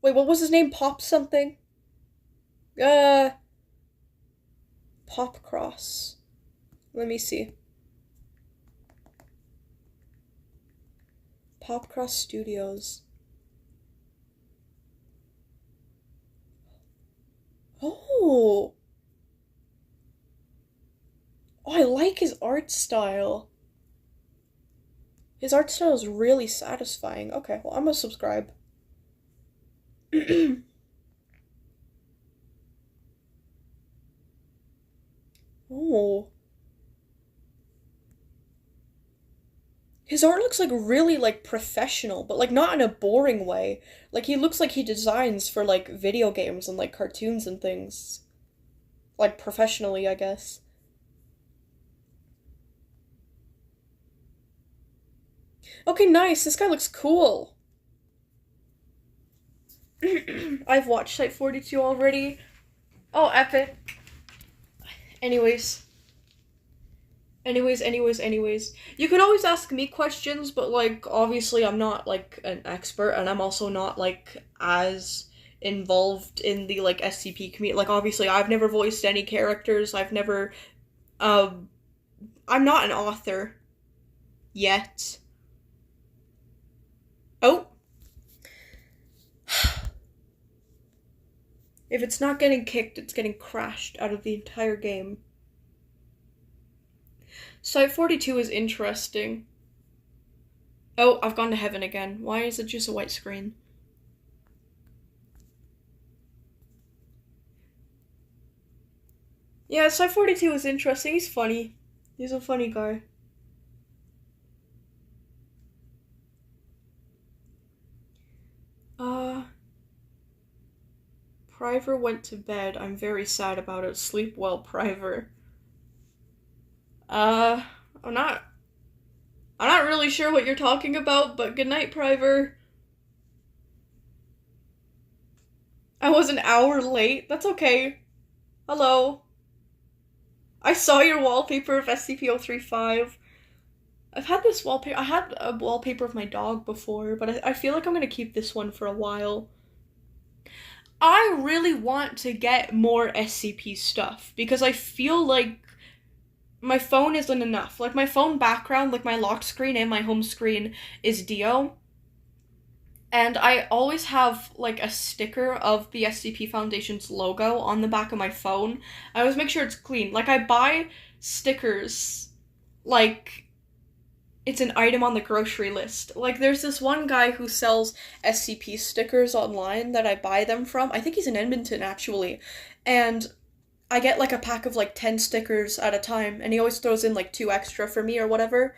[SPEAKER 1] Wait, what was his name? Pop something? Popcross. Let me see. Popcross Studios. Oh! Oh, I like his art style. His art style is really satisfying. Okay, well, I'm gonna subscribe. Oh. His art looks, like, really, like, professional, but, like, not in a boring way. Like, he looks like he designs for, like, video games and, like, cartoons and things. Like, professionally, I guess. Okay, nice. This guy looks cool. I've watched Site 42 already. Oh, epic. Anyways. You could always ask me questions, but, like, obviously I'm not, like, an expert, and I'm also not, like, as involved in the, like, SCP community. Like, obviously I've never voiced any characters, I'm not an author. Yet. Oh. If it's not getting kicked, it's getting crashed out of the entire game. Site 42 is interesting. Oh, I've gone to heaven again. Why is it just a white screen? Yeah, Site 42 is interesting. He's funny. He's a funny guy. Priver went to bed. I'm very sad about it. Sleep well, Priver. I'm not really sure what you're talking about, but good night, Priver. I was an hour late. That's okay. Hello. I saw your wallpaper of SCP-035. I've had this wallpaper. I had a wallpaper of my dog before, but I feel like I'm gonna keep this one for a while. I really want to get more SCP stuff, because I feel like my phone isn't enough. Like, my phone background, like my lock screen and my home screen is Dio. And I always have, like, a sticker of the SCP Foundation's logo on the back of my phone. I always make sure it's clean. Like, I buy stickers, like, it's an item on the grocery list. Like, there's this one guy who sells SCP stickers online that I buy them from. I think he's in Edmonton, actually. And I get, like, a pack of, like, 10 stickers at a time, and he always throws in, like, 2 extra for me or whatever.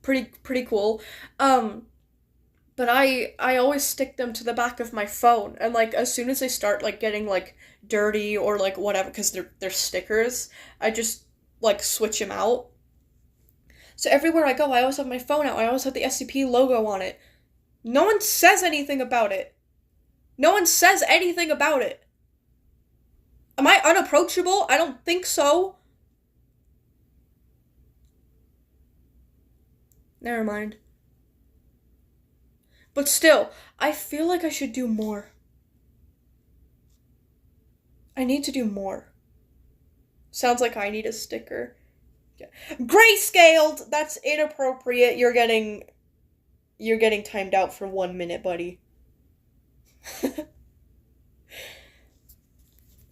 [SPEAKER 1] Pretty cool. But I always stick them to the back of my phone, and, like, as soon as they start, like, getting, like, dirty or, like, whatever, because they're stickers, I just, like, switch them out. So everywhere I go, I always have my phone out, I always have the SCP logo on it. No one says anything about it. No one says anything about it. Am I unapproachable? I don't think so. Never mind. But still, I feel like I should do more. I need to do more. Sounds like I need a sticker. Grayscaled! That's inappropriate. You're getting timed out for 1 minute, buddy.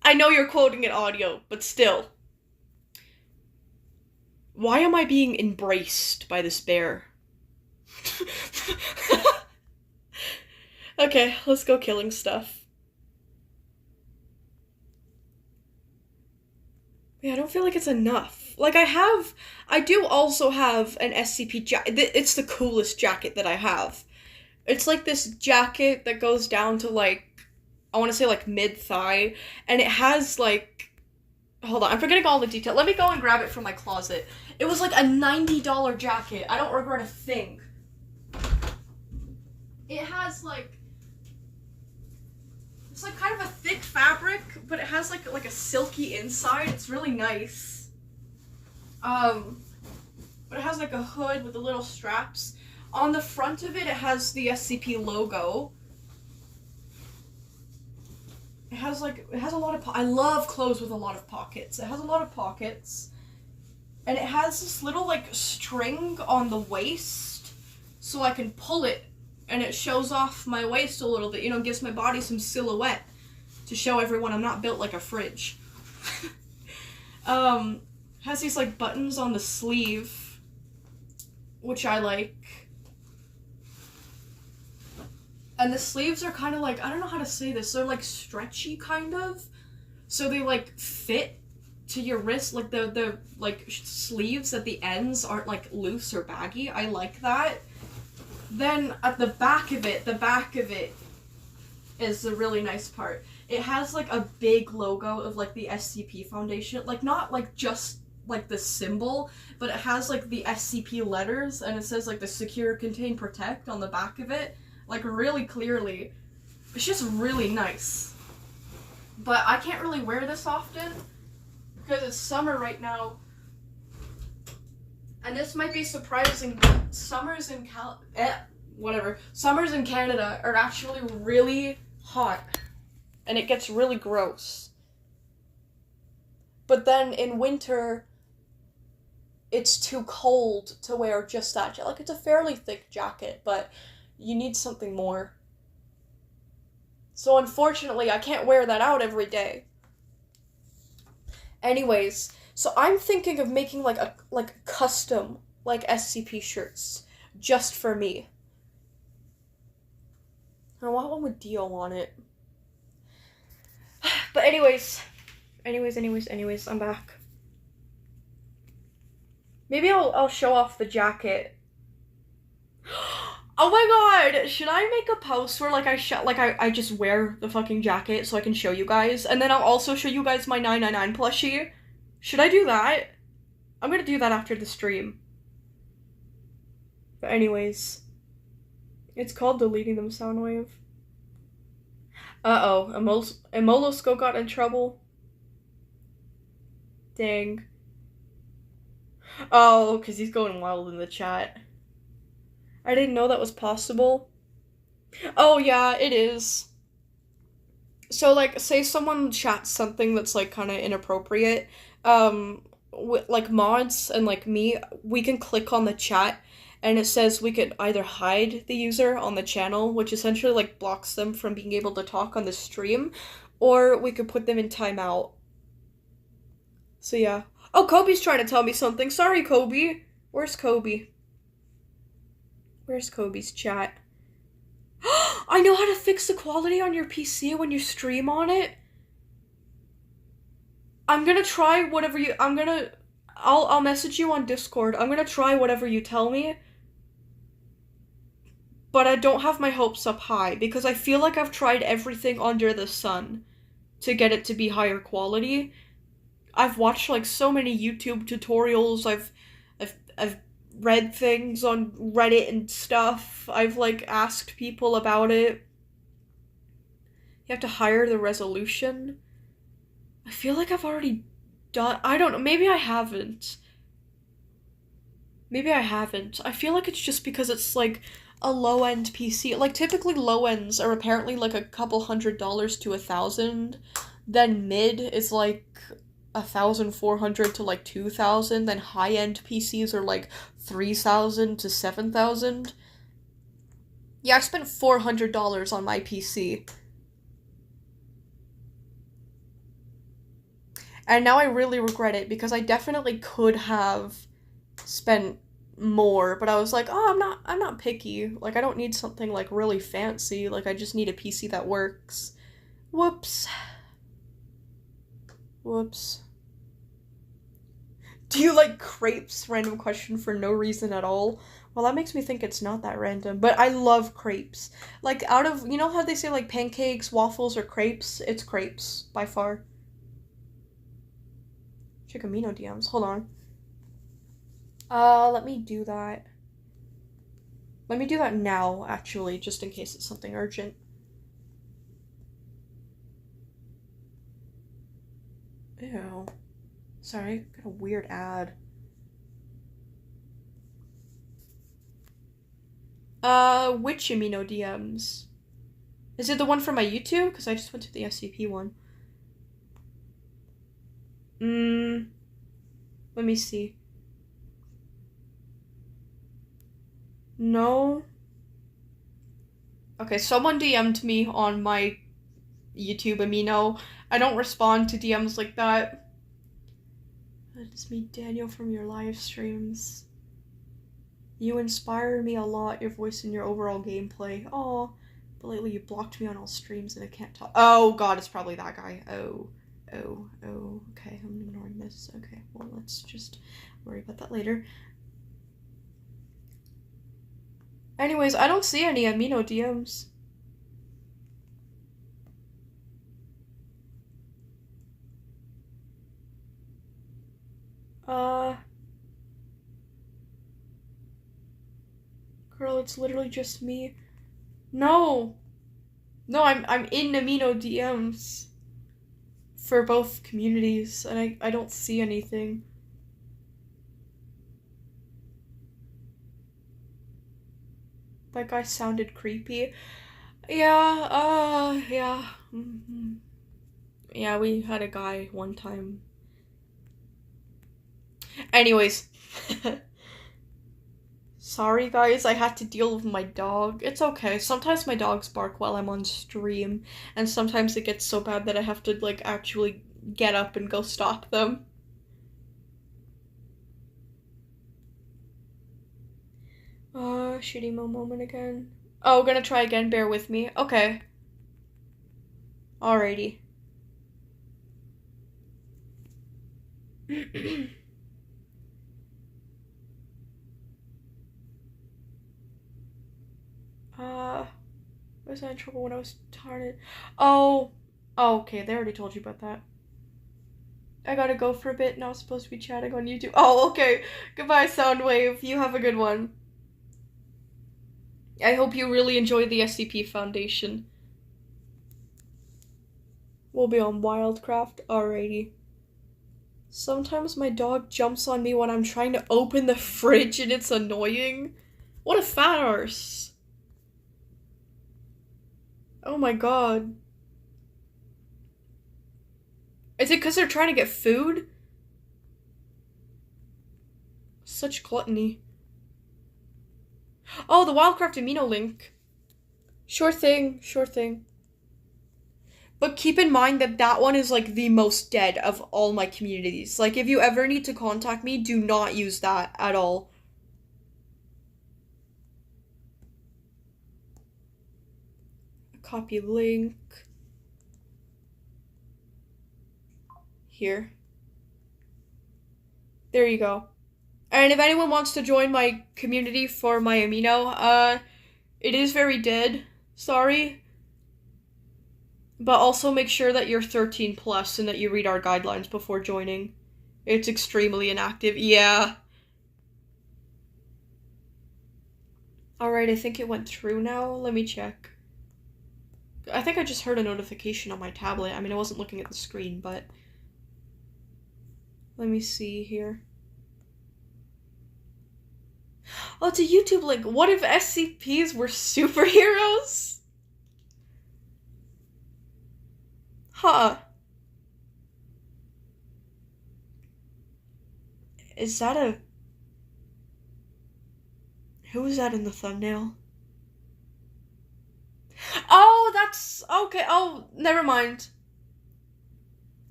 [SPEAKER 1] I know you're quoting an audio, but still. Why am I being embraced by this bear? Okay, let's go killing stuff. Yeah, I don't feel like it's enough. Like, I do also have an SCP jacket. It's the coolest jacket that I have. It's like this jacket that goes down to, like, I want to say, like, mid-thigh, and it has, like, hold on, I'm forgetting all the detail. Let me go and grab it from my closet. It was, like, a $90 jacket. I don't regret a thing. It has, like, it's, like, kind of a thick fabric, but it has, like a silky inside. It's really nice. But it has, like, a hood with the little straps. On the front of it, it has the SCP logo. It has a lot of I love clothes with a lot of pockets. It has a lot of pockets. And it has this little, like, string on the waist, so I can pull it, and it shows off my waist a little bit, gives my body some silhouette to show everyone I'm not built like a fridge. Has these, like, buttons on the sleeve, which I like. And the sleeves are kind of like, I don't know how to say this, they're, like, stretchy, kind of. So they, like, fit to your wrist, like, the sleeves at the ends aren't, like, loose or baggy. I like that. Then, at the back of it is the really nice part. It has, like, a big logo of, like, the SCP Foundation. Like, not, like, just, like, the symbol, but it has, like, the SCP letters, and it says, like, the Secure, Contain, Protect on the back of it. Like, really clearly. It's just really nice. But I can't really wear this often because it's summer right now. And this might be surprising, but summers in Summers in Canada are actually really hot. And it gets really gross. But then in winter, it's too cold to wear just that jacket. Like, it's a fairly thick jacket, but you need something more. So unfortunately, I can't wear that out every day. Anyways, so I'm thinking of making like custom like SCP shirts just for me. I want one with Dio on it. But anyways, I'm back. Maybe I'll show off the jacket. Oh my god! Should I make a post where I just wear the fucking jacket so I can show you guys, and then I'll also show you guys my 999 plushie? Should I do that? I'm gonna do that after the stream. But anyways, it's called deleting them Soundwave. Uh-oh, Emolosco got in trouble. Dang. Oh, because he's going wild in the chat. I didn't know that was possible. Oh, yeah, it is. So, like, say someone chats something that's, like, kind of inappropriate. Like, mods and, like, me, we can click on the chat, and it says we could either hide the user on the channel, which essentially, like, blocks them from being able to talk on the stream, or we could put them in timeout. So, yeah. Oh, Kobe's trying to tell me something. Sorry, Kobe. Where's Kobe? Where's Kobe's chat? I know how to fix the quality on your PC when you stream on it. I'm gonna try whatever you... I'll message you on Discord. I'm gonna try whatever you tell me. But I don't have my hopes up high, because I feel like I've tried everything under the sun to get it to be higher quality. I've watched, like, so many YouTube tutorials. I've read things on Reddit and stuff. I've, like, asked people about it. You have to higher the resolution. I feel like I've already done... I don't know. Maybe I haven't. I feel like it's just because it's, like, a low-end PC. Like, typically low-ends are apparently, like, a couple $100 to $1,000. Then mid is, like, 1,400 to, like, 2,000. Then high-end PCs are, like, 3,000 to 7,000. Yeah, I spent $400 on my PC. And now I really regret it, because I definitely could have spent more, but I was like, oh, I'm not picky. Like, I don't need something, like, really fancy. Like, I just need a PC that works. Whoops. Do you like crepes? Random question for no reason at all. Well, that makes me think it's not that random, but I love crepes. Like, out of, you know how they say, like, pancakes, waffles, or crepes? It's crepes, by far. Check Amino DMs. Hold on. Let me do that. Let me do that now, actually, just in case it's something urgent. Ew. Sorry, got a weird ad. Which Amino DMs? Is it the one from my YouTube? Because I just went to the SCP one. Let me see. No. Okay, someone DM'd me on my YouTube Amino. I don't respond to DMs like that. It's me, Daniel, from your live streams. You inspire me a lot, your voice and your overall gameplay. Aw. But lately you blocked me on all streams and I can't talk. Oh god, it's probably that guy. Oh. Okay, I'm ignoring this. Okay, well, let's just worry about that later. Anyways, I don't see any Amino DMs. Girl, it's literally just me. No! No, I'm in Amino DMs for both communities, and I don't see anything. That guy sounded creepy. Yeah, yeah. Mm-hmm. Yeah, we had a guy one time. Anyways. Sorry guys, I had to deal with my dog. It's okay. Sometimes my dogs bark while I'm on stream, and sometimes it gets so bad that I have to, like, actually get up and go stop them. Shitty moment again. Oh, gonna try again, bear with me. Okay. Alrighty. Was I in trouble when I was tired? Oh, okay, they already told you about that. I gotta go for a bit, now I'm supposed to be chatting on YouTube. Oh, okay. Goodbye, Soundwave. You have a good one. I hope you really enjoy the SCP Foundation. We'll be on Wildcraft. Alrighty. Sometimes my dog jumps on me when I'm trying to open the fridge and it's annoying. What a fat arse. Oh my god. Is it because they're trying to get food? Such gluttony. Oh, the Wildcraft Amino link. Sure thing, sure thing. But keep in mind that that one is, like, the most dead of all my communities. Like, if you ever need to contact me, do not use that at all. Copy link. Here. There you go. And if anyone wants to join my community for my Amino, it is very dead. Sorry. But also make sure that you're 13 plus and that you read our guidelines before joining. It's extremely inactive. Yeah. Alright, I think it went through now. Let me check. I think I just heard a notification on my tablet. I mean, I wasn't looking at the screen, but... Let me see here. Oh, it's a YouTube link. What if SCPs were superheroes? Huh. Is that a... Who is that in the thumbnail? Oh, that's... Okay, oh, never mind.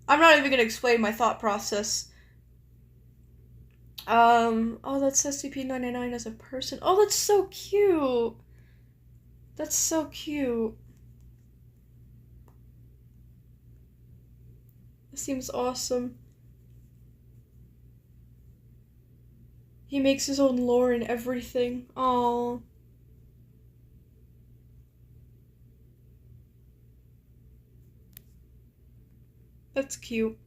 [SPEAKER 1] I'm not even gonna explain my thought process. Oh, that's SCP-999 as a person. Oh, that's so cute. That's so cute. This seems awesome. He makes his own lore and everything. Oh. That's cute.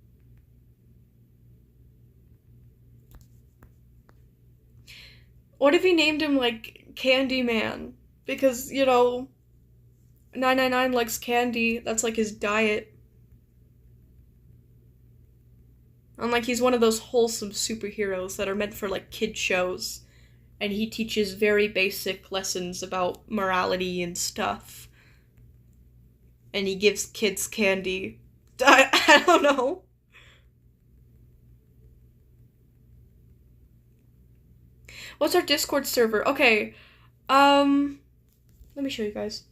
[SPEAKER 1] What if he named him, like, Candyman? Because, you know, 999 likes candy. That's, like, his diet. And, like, he's one of those wholesome superheroes that are meant for, like, kid shows. And he teaches very basic lessons about morality and stuff. And he gives kids candy. I don't know. What's our Discord server? Okay. Let me show you guys.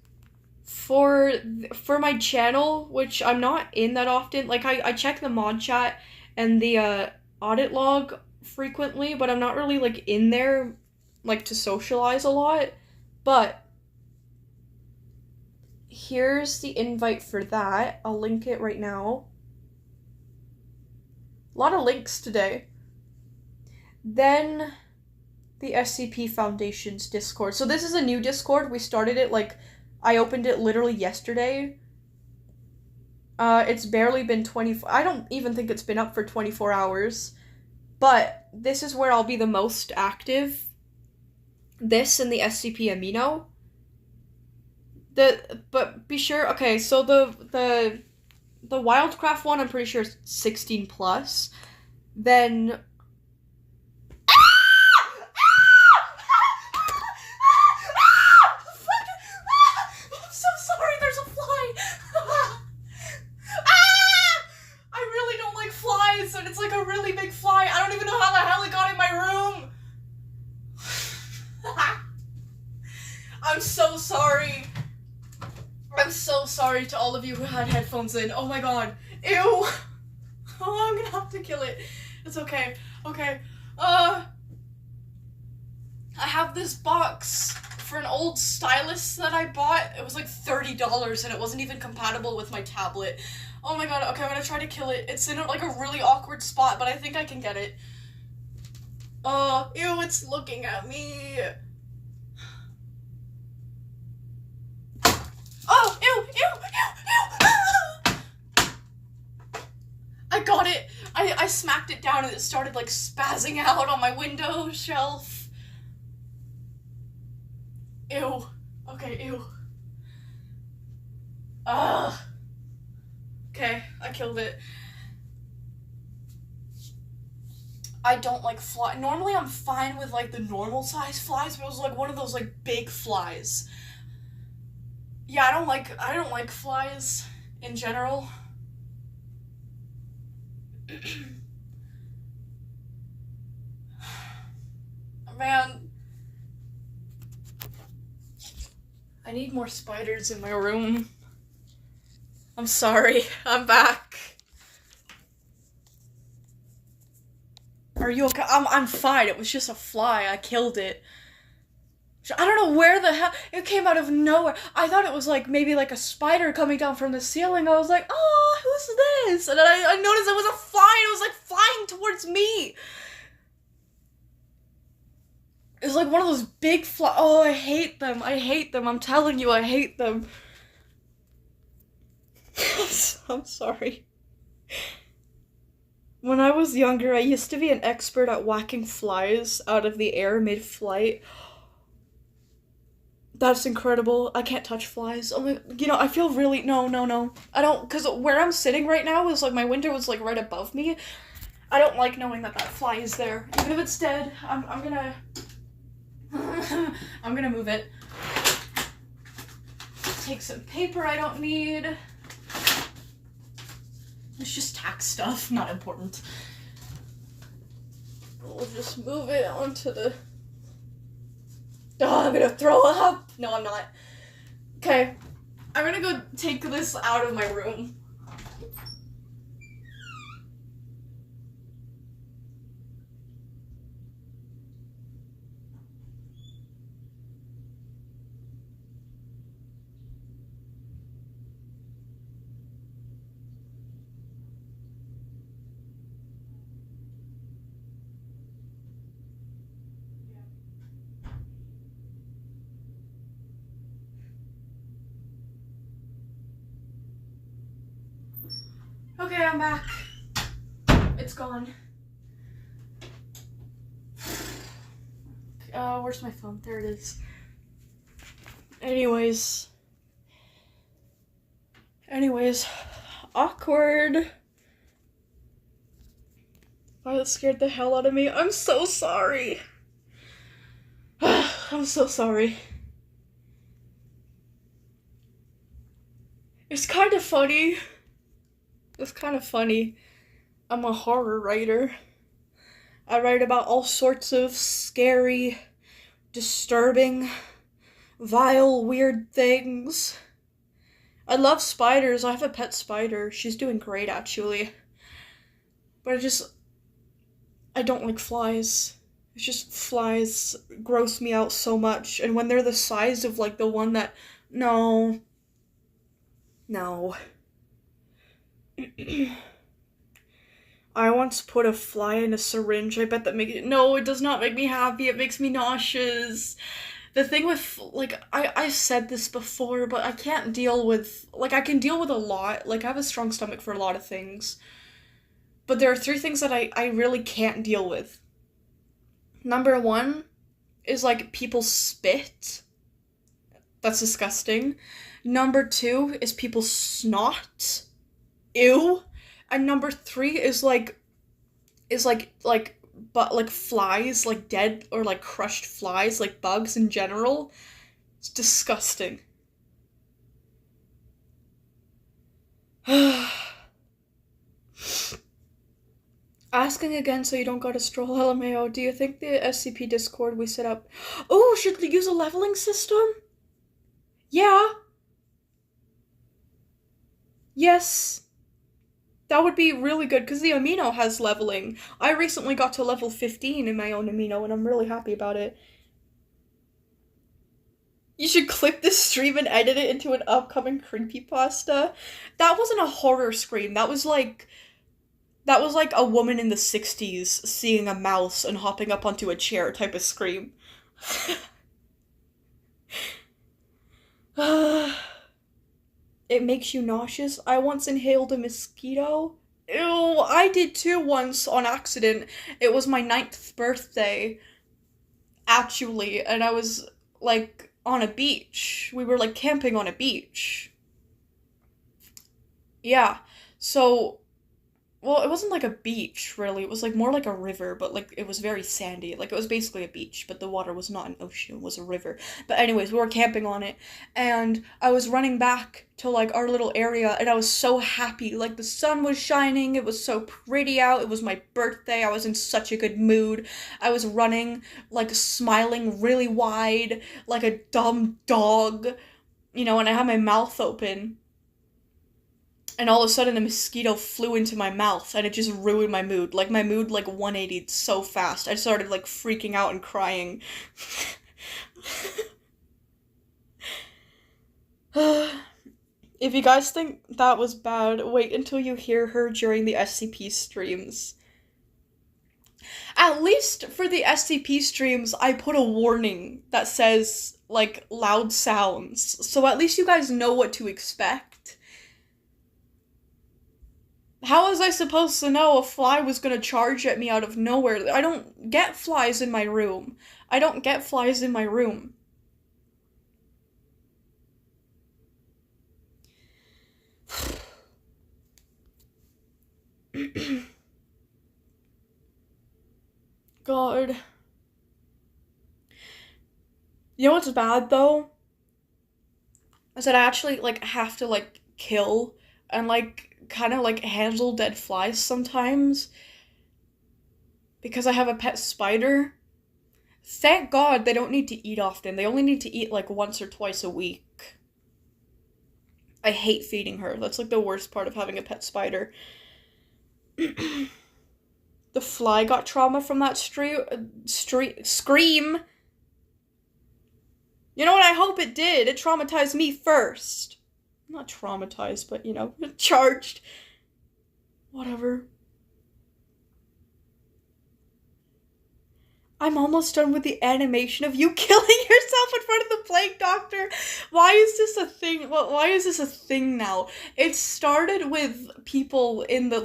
[SPEAKER 1] For my channel, which I'm not in that often, like, I check the mod chat and the audit log frequently, but I'm not really, like, in there, like, to socialize a lot. But here's the invite for that. I'll link it right now. A lot of links today. Then the SCP Foundation's Discord. So this is a new Discord. We started it, like, I opened it literally yesterday. It's barely been I don't even think it's been up for 24 hours. But this is where I'll be the most active. This and the SCP Amino. But be sure, okay, so the Wildcraft one, I'm pretty sure is 16 plus. Then I'm so sorry, there's a fly. I really don't like flies, and it's like a really big fly. I don't even know how the hell it got in my room. I'm so sorry. I'm so sorry to all of you who had headphones in. Oh my god. Ew. Oh, I'm gonna have to kill it. It's okay. Okay. I have this box for an old stylus that I bought. It was like $30 and it wasn't even compatible with my tablet. Oh my god. Okay, I'm gonna try to kill it. It's in like a really awkward spot, but I think I can get it. Ew, it's looking at me. Oh, ew, ew, ew, ew. I got it. I smacked it down and it started like spazzing out on my window shelf. Ew. Okay, ew. Okay, I killed it. I don't like fly. Normally I'm fine with like the normal size flies, but it was like one of those like big flies. Yeah, I don't like flies in general. Man, I need more spiders in my room. I'm sorry. I'm back. Are you okay? I'm fine. It was just a fly. I killed it. I don't know where the hell it came out of nowhere. I thought it was like maybe like a spider coming down from the ceiling. I was like, oh, who's this? And then I noticed it was a fly. It was like flying towards me. It was like one of those big flies. Oh, I hate them. I hate them. I'm telling you, I hate them. I'm sorry. When I was younger, I used to be an expert at whacking flies out of the air mid-flight. That's incredible. I can't touch flies. Oh my, I feel really, no. I don't, because where I'm sitting right now is like, my window is like right above me. I don't like knowing that fly is there. Even if it's dead, I'm gonna, I'm gonna move it. Take some paper I don't need. It's just tax stuff, not important. We'll just move it onto the... Oh, I'm gonna throw up! No, I'm not. Okay, I'm gonna go take this out of my room. Okay, I'm back. It's gone. Where's my phone? There it is. Anyways, awkward. Oh, that scared the hell out of me. I'm so sorry. I'm so sorry. It's kind of funny. It's kind of funny. I'm a horror writer. I write about all sorts of scary, disturbing, vile, weird things. I love spiders. I have a pet spider. She's doing great, actually. But I don't like flies. It's just flies gross me out so much. And when they're the size of, like, the one that... No. I once put a fly in a syringe. I bet that makes it... No, it does not make me happy. It makes me nauseous. The thing with, like, I've said this before, but I can't deal with... Like, I can deal with a lot. Like, I have a strong stomach for a lot of things. But there are 3 things that I really can't deal with. Number 1 is, like, people spit. That's disgusting. Number 2 is people's snot. Ew. And number 3 is but like flies, like dead or like crushed flies, like bugs in general. It's disgusting. Asking again so you don't go to stroll, LMAO. Do you think the SCP Discord we set up... Oh, should we use a leveling system? Yeah. Yes. That would be really good, because the Amino has leveling. I recently got to level 15 in my own Amino, and I'm really happy about it. You should clip this stream and edit it into an upcoming creepypasta. That wasn't a horror scream. That was like a woman in the 60s seeing a mouse and hopping up onto a chair type of scream. It makes you nauseous. I once inhaled a mosquito. Ew, I did too once on accident. It was my 9th birthday, actually, and I was, like, on a beach. We were, like, camping on a beach. Yeah, so... Well, it wasn't like a beach, really. It was like more like a river, but like it was very sandy. Like it was basically a beach, but the water was not an ocean, it was a river. But anyways, we were camping on it, and I was running back to like our little area, and I was so happy. Like the sun was shining, it was so pretty out, it was my birthday, I was in such a good mood. I was running, like smiling really wide, like a dumb dog, and I had my mouth open. And all of a sudden, a mosquito flew into my mouth, and it just ruined my mood. Like, my mood, 180'd so fast. I started, freaking out and crying. If you guys think that was bad, wait until you hear her during the SCP streams. At least for the SCP streams, I put a warning that says, loud sounds. So at least you guys know what to expect. How was I supposed to know a fly was gonna charge at me out of nowhere? I don't get flies in my room. God. You know what's bad, though? Is that I actually, have to, kill and, kind of handle dead flies sometimes because I have a pet spider. Thank God they don't need to eat often. They only need to eat once or twice a week. I hate feeding her. That's the worst part of having a pet spider. The fly got trauma from that scream. You know what? I hope it did. It traumatized me first. Not traumatized, but, charged. Whatever. I'm almost done with the animation of you killing yourself in front of the plague doctor. Why is this a thing? Why is this a thing now? It started with people in the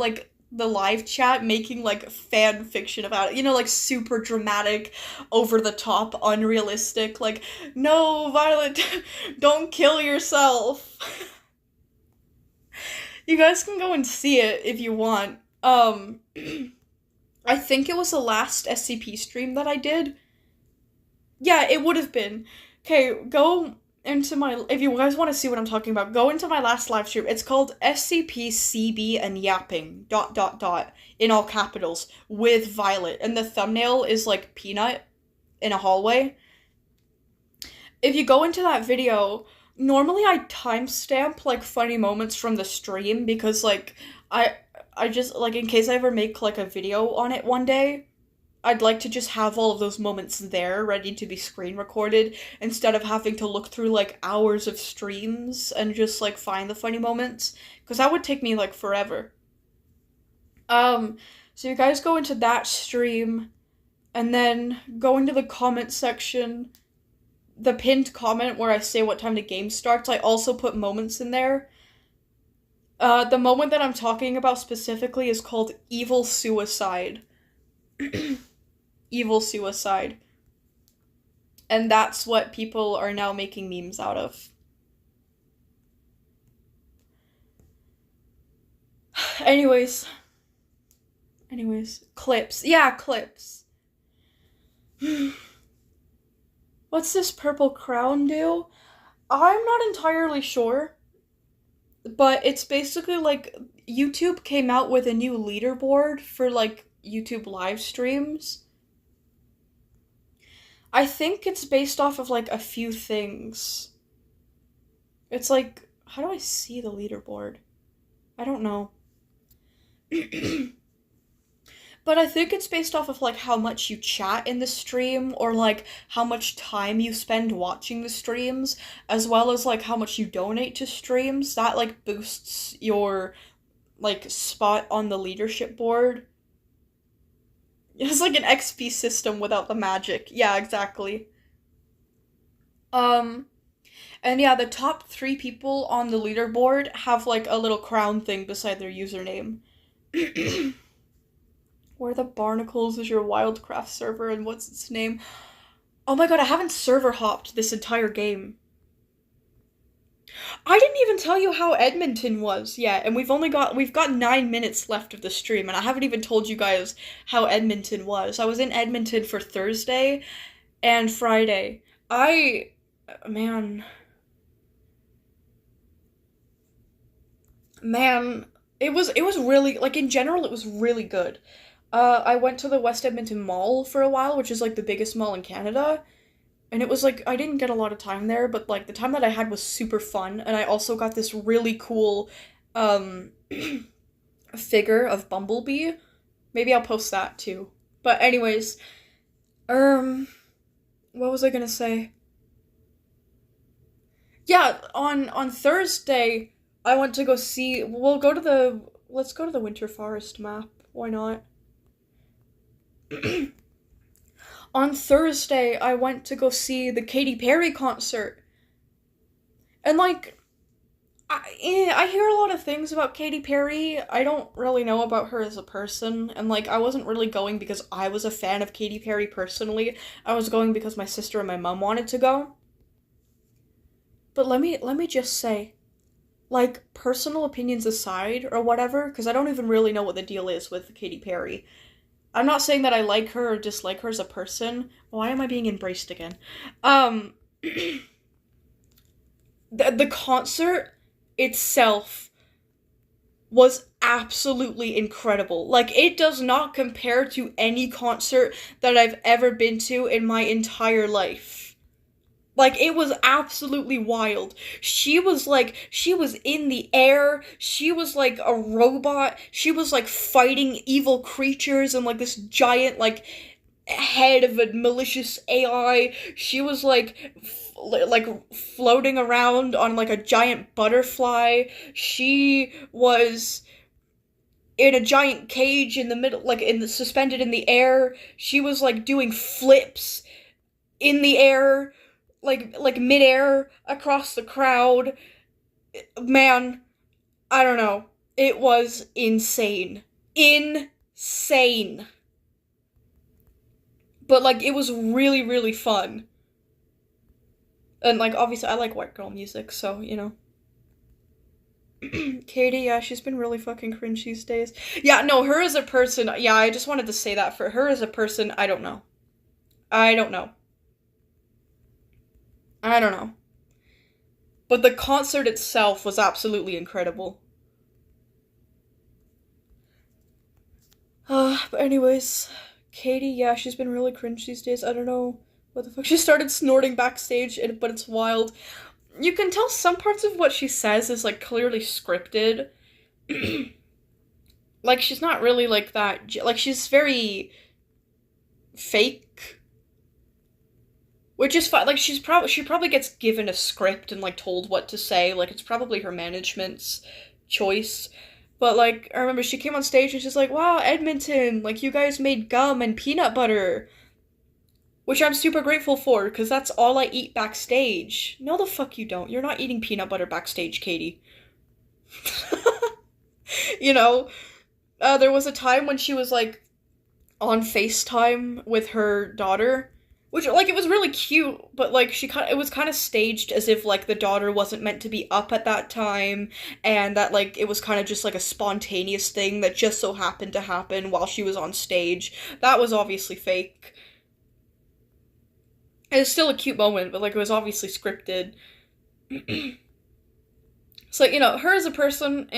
[SPEAKER 1] live chat making fan fiction about it, super dramatic, over the top, unrealistic, no, Violet, don't kill yourself. You guys can go and see it if you want. I think it was the last SCP stream that I did. Yeah, it would have been. Okay, go into if you guys want to see what I'm talking about, go into my last live stream. It's called SCP, CB, and Yapping, ... in all capitals, with Violet. And the thumbnail is, Peanut in a hallway. If you go into that video, normally I timestamp, funny moments from the stream, because, I just, in case I ever make, a video on it one day, I'd like to just have all of those moments there, ready to be screen recorded, instead of having to look through, hours of streams and just, find the funny moments, because that would take me, forever. So you guys go into that stream, and then go into the comment section, the pinned comment where I say what time the game starts. I also put moments in there. The moment that I'm talking about specifically is called Evil Suicide. Evil Suicide. And that's what people are now making memes out of. Anyways. Clips. Yeah, clips. What's this purple crown do? I'm not entirely sure, but it's basically like YouTube came out with a new leaderboard for like YouTube live streams. I think it's based off of like a few things. It's like, how do I see the leaderboard? I don't know. But I think it's based off of like how much you chat in the stream or like how much time you spend watching the streams, as well as like how much you donate to streams. That like boosts your like spot on the leadership board. It's like an XP system without the magic. Yeah, exactly. Um and yeah, the top 3 people on the leaderboard have like a little crown thing beside their username. Where the Barnacles is your Wildcraft server and what's its name? Oh my god, I haven't server hopped this entire game. I didn't even tell you how Edmonton was yet, and we've got 9 minutes left of the stream, and I haven't even told you guys how Edmonton was. I was in Edmonton for Thursday and Friday. Man, man, it was really like in general it was really good. I went to the West Edmonton Mall for a while, which is like the biggest mall in Canada. And it was like, I didn't get a lot of time there, but like the time that I had was super fun. And I also got this really cool figure of Bumblebee. Maybe I'll post that too. But anyways, what was I gonna say? Yeah, on Thursday, I went to go see, let's go to the Winter Forest map. Why not? On Thursday, I went to go see the Katy Perry concert. And, like, I hear a lot of things about Katy Perry. I don't really know about her as a person. And, like, I wasn't really going because I was a fan of Katy Perry personally. I was going because my sister and my mom wanted to go. But let me just say, like, personal opinions aside, or whatever, because I don't even really know what the deal is with Katy Perry. I'm not saying that I like her or dislike her as a person. Why am I being embraced again? The concert itself was absolutely incredible. Like, it does not compare to any concert that I've ever been to in my entire life. Like, it was absolutely wild. She was in the air. She was like a robot. She was like fighting evil creatures and like this giant, like, head of a malicious AI. She was like, floating around on like a giant butterfly. She was in a giant cage in the middle, like suspended in the air. She was like doing flips in the air, like midair across the crowd. Man, I don't know. It was insane. Insane. But like it was really, really fun. And like obviously I like white girl music, so you know. Katie, yeah, she's been really fucking cringe these days. Yeah, no, her as a person, yeah, I just wanted to say that for her as a person, I don't know. I don't know. I don't know. But the concert itself was absolutely incredible. But anyways, Katie, yeah, she's been really cringe these days. I don't know what the fuck. She started snorting backstage, but it's wild. You can tell some parts of what she says is, like, clearly scripted. Like, she's not really, like, that... Like, she's very... fake. Which is fine. Like, she probably gets given a script and, like, told what to say. Like, it's probably her management's choice. But, like, I remember she came on stage and she's like, wow, Edmonton, like, you guys made gum and peanut butter. Which I'm super grateful for, because that's all I eat backstage. No, the fuck you don't. You're not eating peanut butter backstage, Katie. You know? There was a time when she was, like, on FaceTime with her daughter, Which, like, it was really cute, but, like, it was kind of staged as if, like, the daughter wasn't meant to be up at that time, and that, like, it was kind of just, like, a spontaneous thing that just so happened to happen while she was on stage. That was obviously fake. It's still a cute moment, but, like, it was obviously scripted. So, you know, her as a person,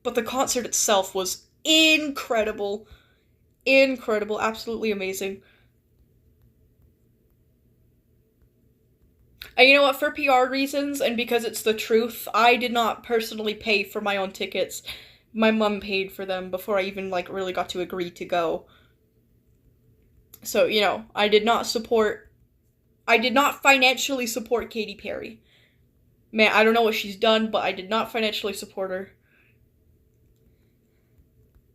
[SPEAKER 1] but the concert itself was incredible. Incredible, absolutely amazing. And you know what, for PR reasons, and because it's the truth, I did not personally pay for my own tickets. My mom paid for them before I even, like, really got to agree to go. So, you know, I did not financially support Katy Perry. Man, I don't know what she's done, but I did not financially support her.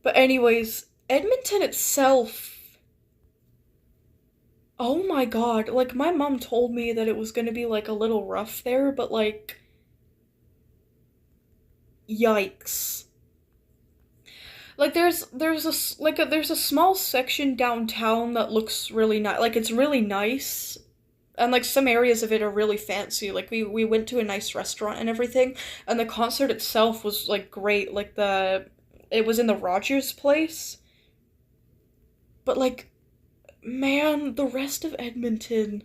[SPEAKER 1] But anyways, Edmonton itself, oh my god, like, my mom told me that it was gonna be, like, a little rough there, but, like, yikes. Like, there's a small section downtown that looks really nice, like, it's really nice, and, like, some areas of it are really fancy, like, we went to a nice restaurant and everything, and the concert itself was, like, great, like, it was in the Rogers place, but, like, man, the rest of Edmonton,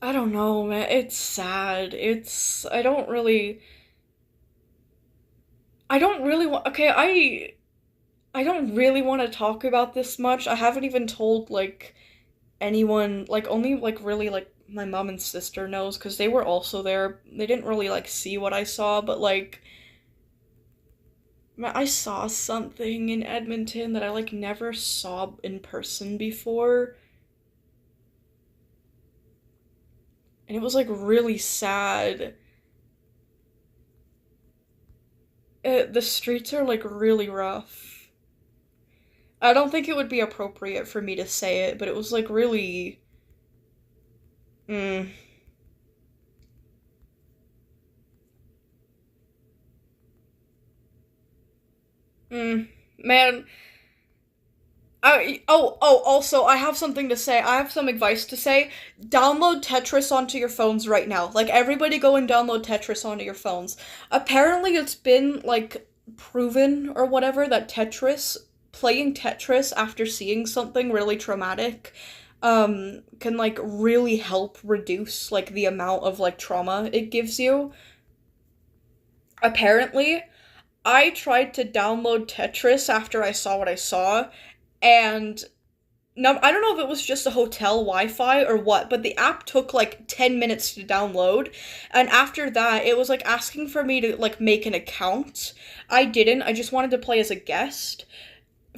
[SPEAKER 1] I don't know, man. It's sad. I don't really want, okay, I don't really want to talk about this much. I haven't even told, like, anyone, like, only, like, really, like, my mom and sister knows, because they were also there. They didn't really, like, see what I saw, but, like, I saw something in Edmonton that I, like, never saw in person before. And it was, like, really sad. The streets are, like, really rough. I don't think it would be appropriate for me to say it, but it was, like, really. Mm, man. Also, I have something to say. I have some advice to say. Download Tetris onto your phones right now. Like, everybody go and download Tetris onto your phones. Apparently, it's been, like, proven or whatever that playing Tetris after seeing something really traumatic, can, like, really help reduce, like, the amount of, like, trauma it gives you. Apparently, I tried to download Tetris after I saw what I saw, and now I don't know if it was just a hotel Wi-Fi or what, but the app took like 10 minutes to download, and after that, it was like asking for me to like make an account. I didn't. I just wanted to play as a guest.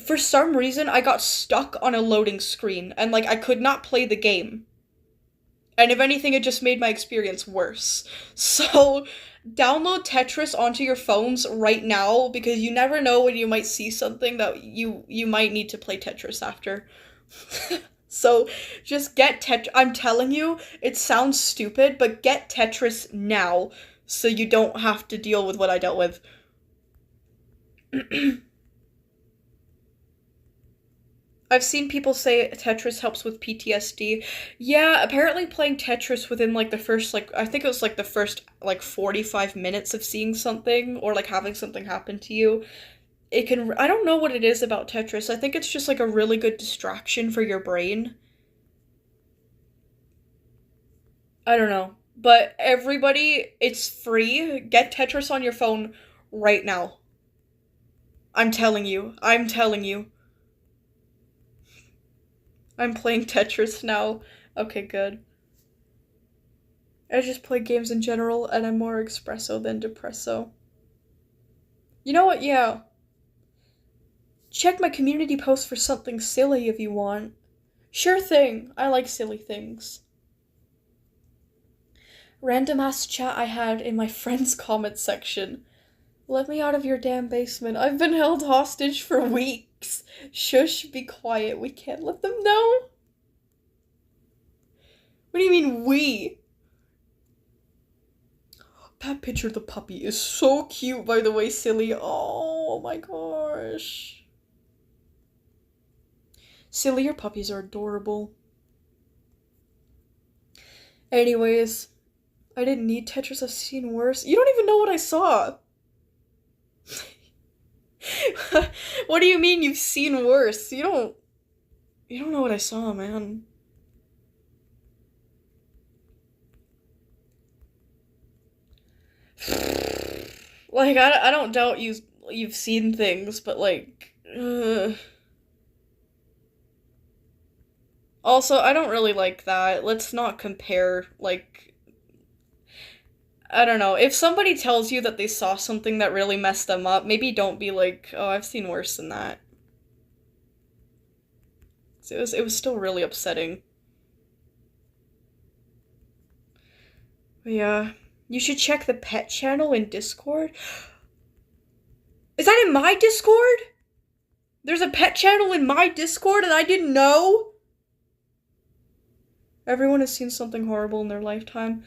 [SPEAKER 1] For some reason, I got stuck on a loading screen, and like I could not play the game. And if anything, it just made my experience worse. So, download Tetris onto your phones right now because you never know when you might see something that you might need to play Tetris after. So, just get Tetris. I'm telling you, it sounds stupid, but get Tetris now so you don't have to deal with what I dealt with. I've seen people say Tetris helps with PTSD. Yeah, apparently playing Tetris within like the first like I think it was like the first like 45 minutes of seeing something or like having something happen to you, it can I don't know what it is about Tetris. I think it's just like a really good distraction for your brain. I don't know. But everybody, it's free. Get Tetris on your phone right now. I'm telling you. I'm telling you. I'm playing Tetris now. Okay, good. I just play games in general, and I'm more espresso than depresso. You know what? Yeah. Check my community post for something silly if you want. Sure thing. I like silly things. Random ass chat I had in my friend's comment section. Let me out of your damn basement. I've been held hostage for weeks. Shush, be quiet. We can't let them know. What do you mean, we? That picture of the puppy is so cute, by the way, silly. Oh my gosh. Silly, your puppies are adorable. Anyways, I didn't need Tetris, I've seen worse. You don't even know what I saw! What do you mean you've seen worse? You don't know what I saw, man. Like, I don't doubt you've seen things, but like, Also, I don't really like that. Let's not compare, like, I don't know. If somebody tells you that they saw something that really messed them up, maybe don't be like, oh, I've seen worse than that. It was still really upsetting. But yeah. You should check the pet channel in Discord. Is that in my Discord? There's a pet channel in my Discord and I didn't know? Everyone has seen something horrible in their lifetime.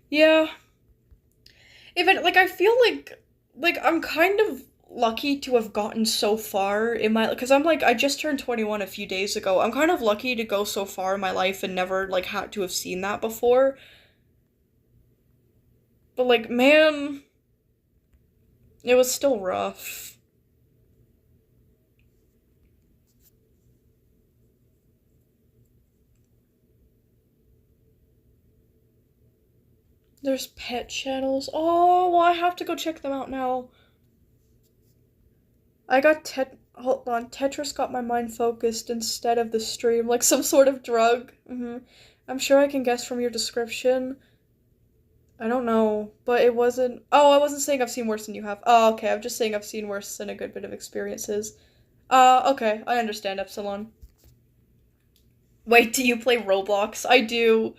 [SPEAKER 1] Yeah. Even, like, I feel like, I'm kind of lucky to have gotten so far in my, because I'm like, I just turned 21 a few days ago. I'm kind of lucky to go so far in my life and never, like, had to have seen that before. But, like, man, it was still rough. There's pet channels. Oh, well, I have to go check them out now. Hold on, Tetris got my mind focused instead of the stream, like some sort of drug. I'm sure I can guess from your description. I don't know, but it wasn't. Oh, I wasn't saying I've seen worse than you have. Oh, okay, I'm just saying I've seen worse than a good bit of experiences. Okay, I understand, Epsilon. Wait, do you play Roblox? I do.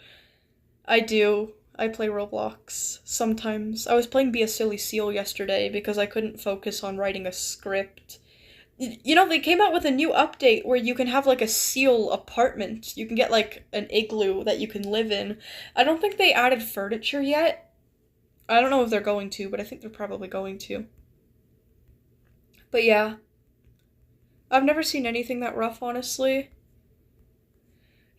[SPEAKER 1] I do. I play Roblox sometimes. I was playing Be a Silly Seal yesterday because I couldn't focus on writing a script. You know, they came out with a new update where you can have, like, a seal apartment. You can get, like, an igloo that you can live in. I don't think they added furniture yet. I don't know if they're going to, but I think they're probably going to. But yeah. I've never seen anything that rough, honestly.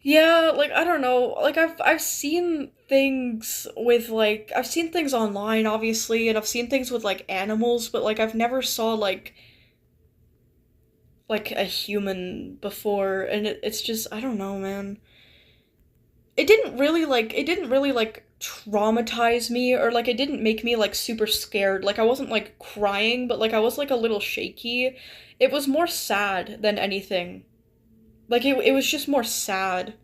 [SPEAKER 1] Yeah, like, I don't know. Like, I've seen things with, like, I've seen things online, obviously, and I've seen things with, like, animals, but, like, I've never saw, like, a human before, and it's just, I don't know, man. It didn't really, like, traumatize me, or, like, it didn't make me, like, super scared. Like, I wasn't, like, crying, but, like, I was, like, a little shaky. It was more sad than anything. Like, it was just more sad.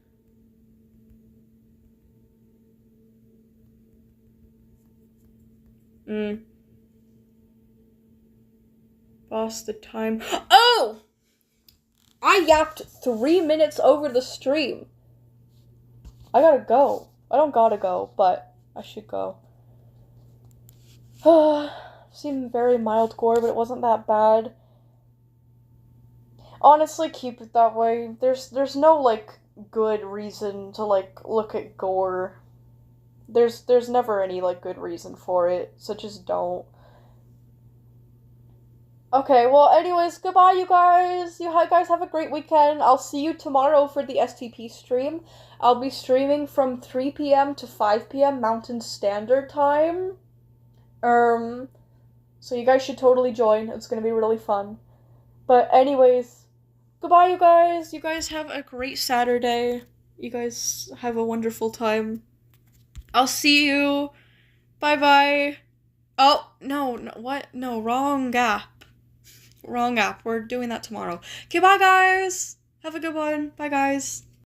[SPEAKER 1] Boss the time. Oh! I yapped 3 minutes over the stream. I gotta go. I don't gotta go, but I should go. Seemed very mild gore, but it wasn't that bad. Honestly, keep it that way. There's no, like, good reason to, like, look at gore. There's never any, like, good reason for it, so just don't. Okay, well, anyways, goodbye, you guys. You guys have a great weekend. I'll see you tomorrow for the STP stream. I'll be streaming from 3 p.m. to 5 p.m. Mountain Standard Time. So you guys should totally join. It's gonna be really fun. But anyways, goodbye, you guys. You guys have a great Saturday. You guys have a wonderful time. I'll see you. Bye-bye. Oh, no, what? No, wrong app. Wrong app. We're doing that tomorrow. Okay, bye, guys. Have a good one. Bye, guys.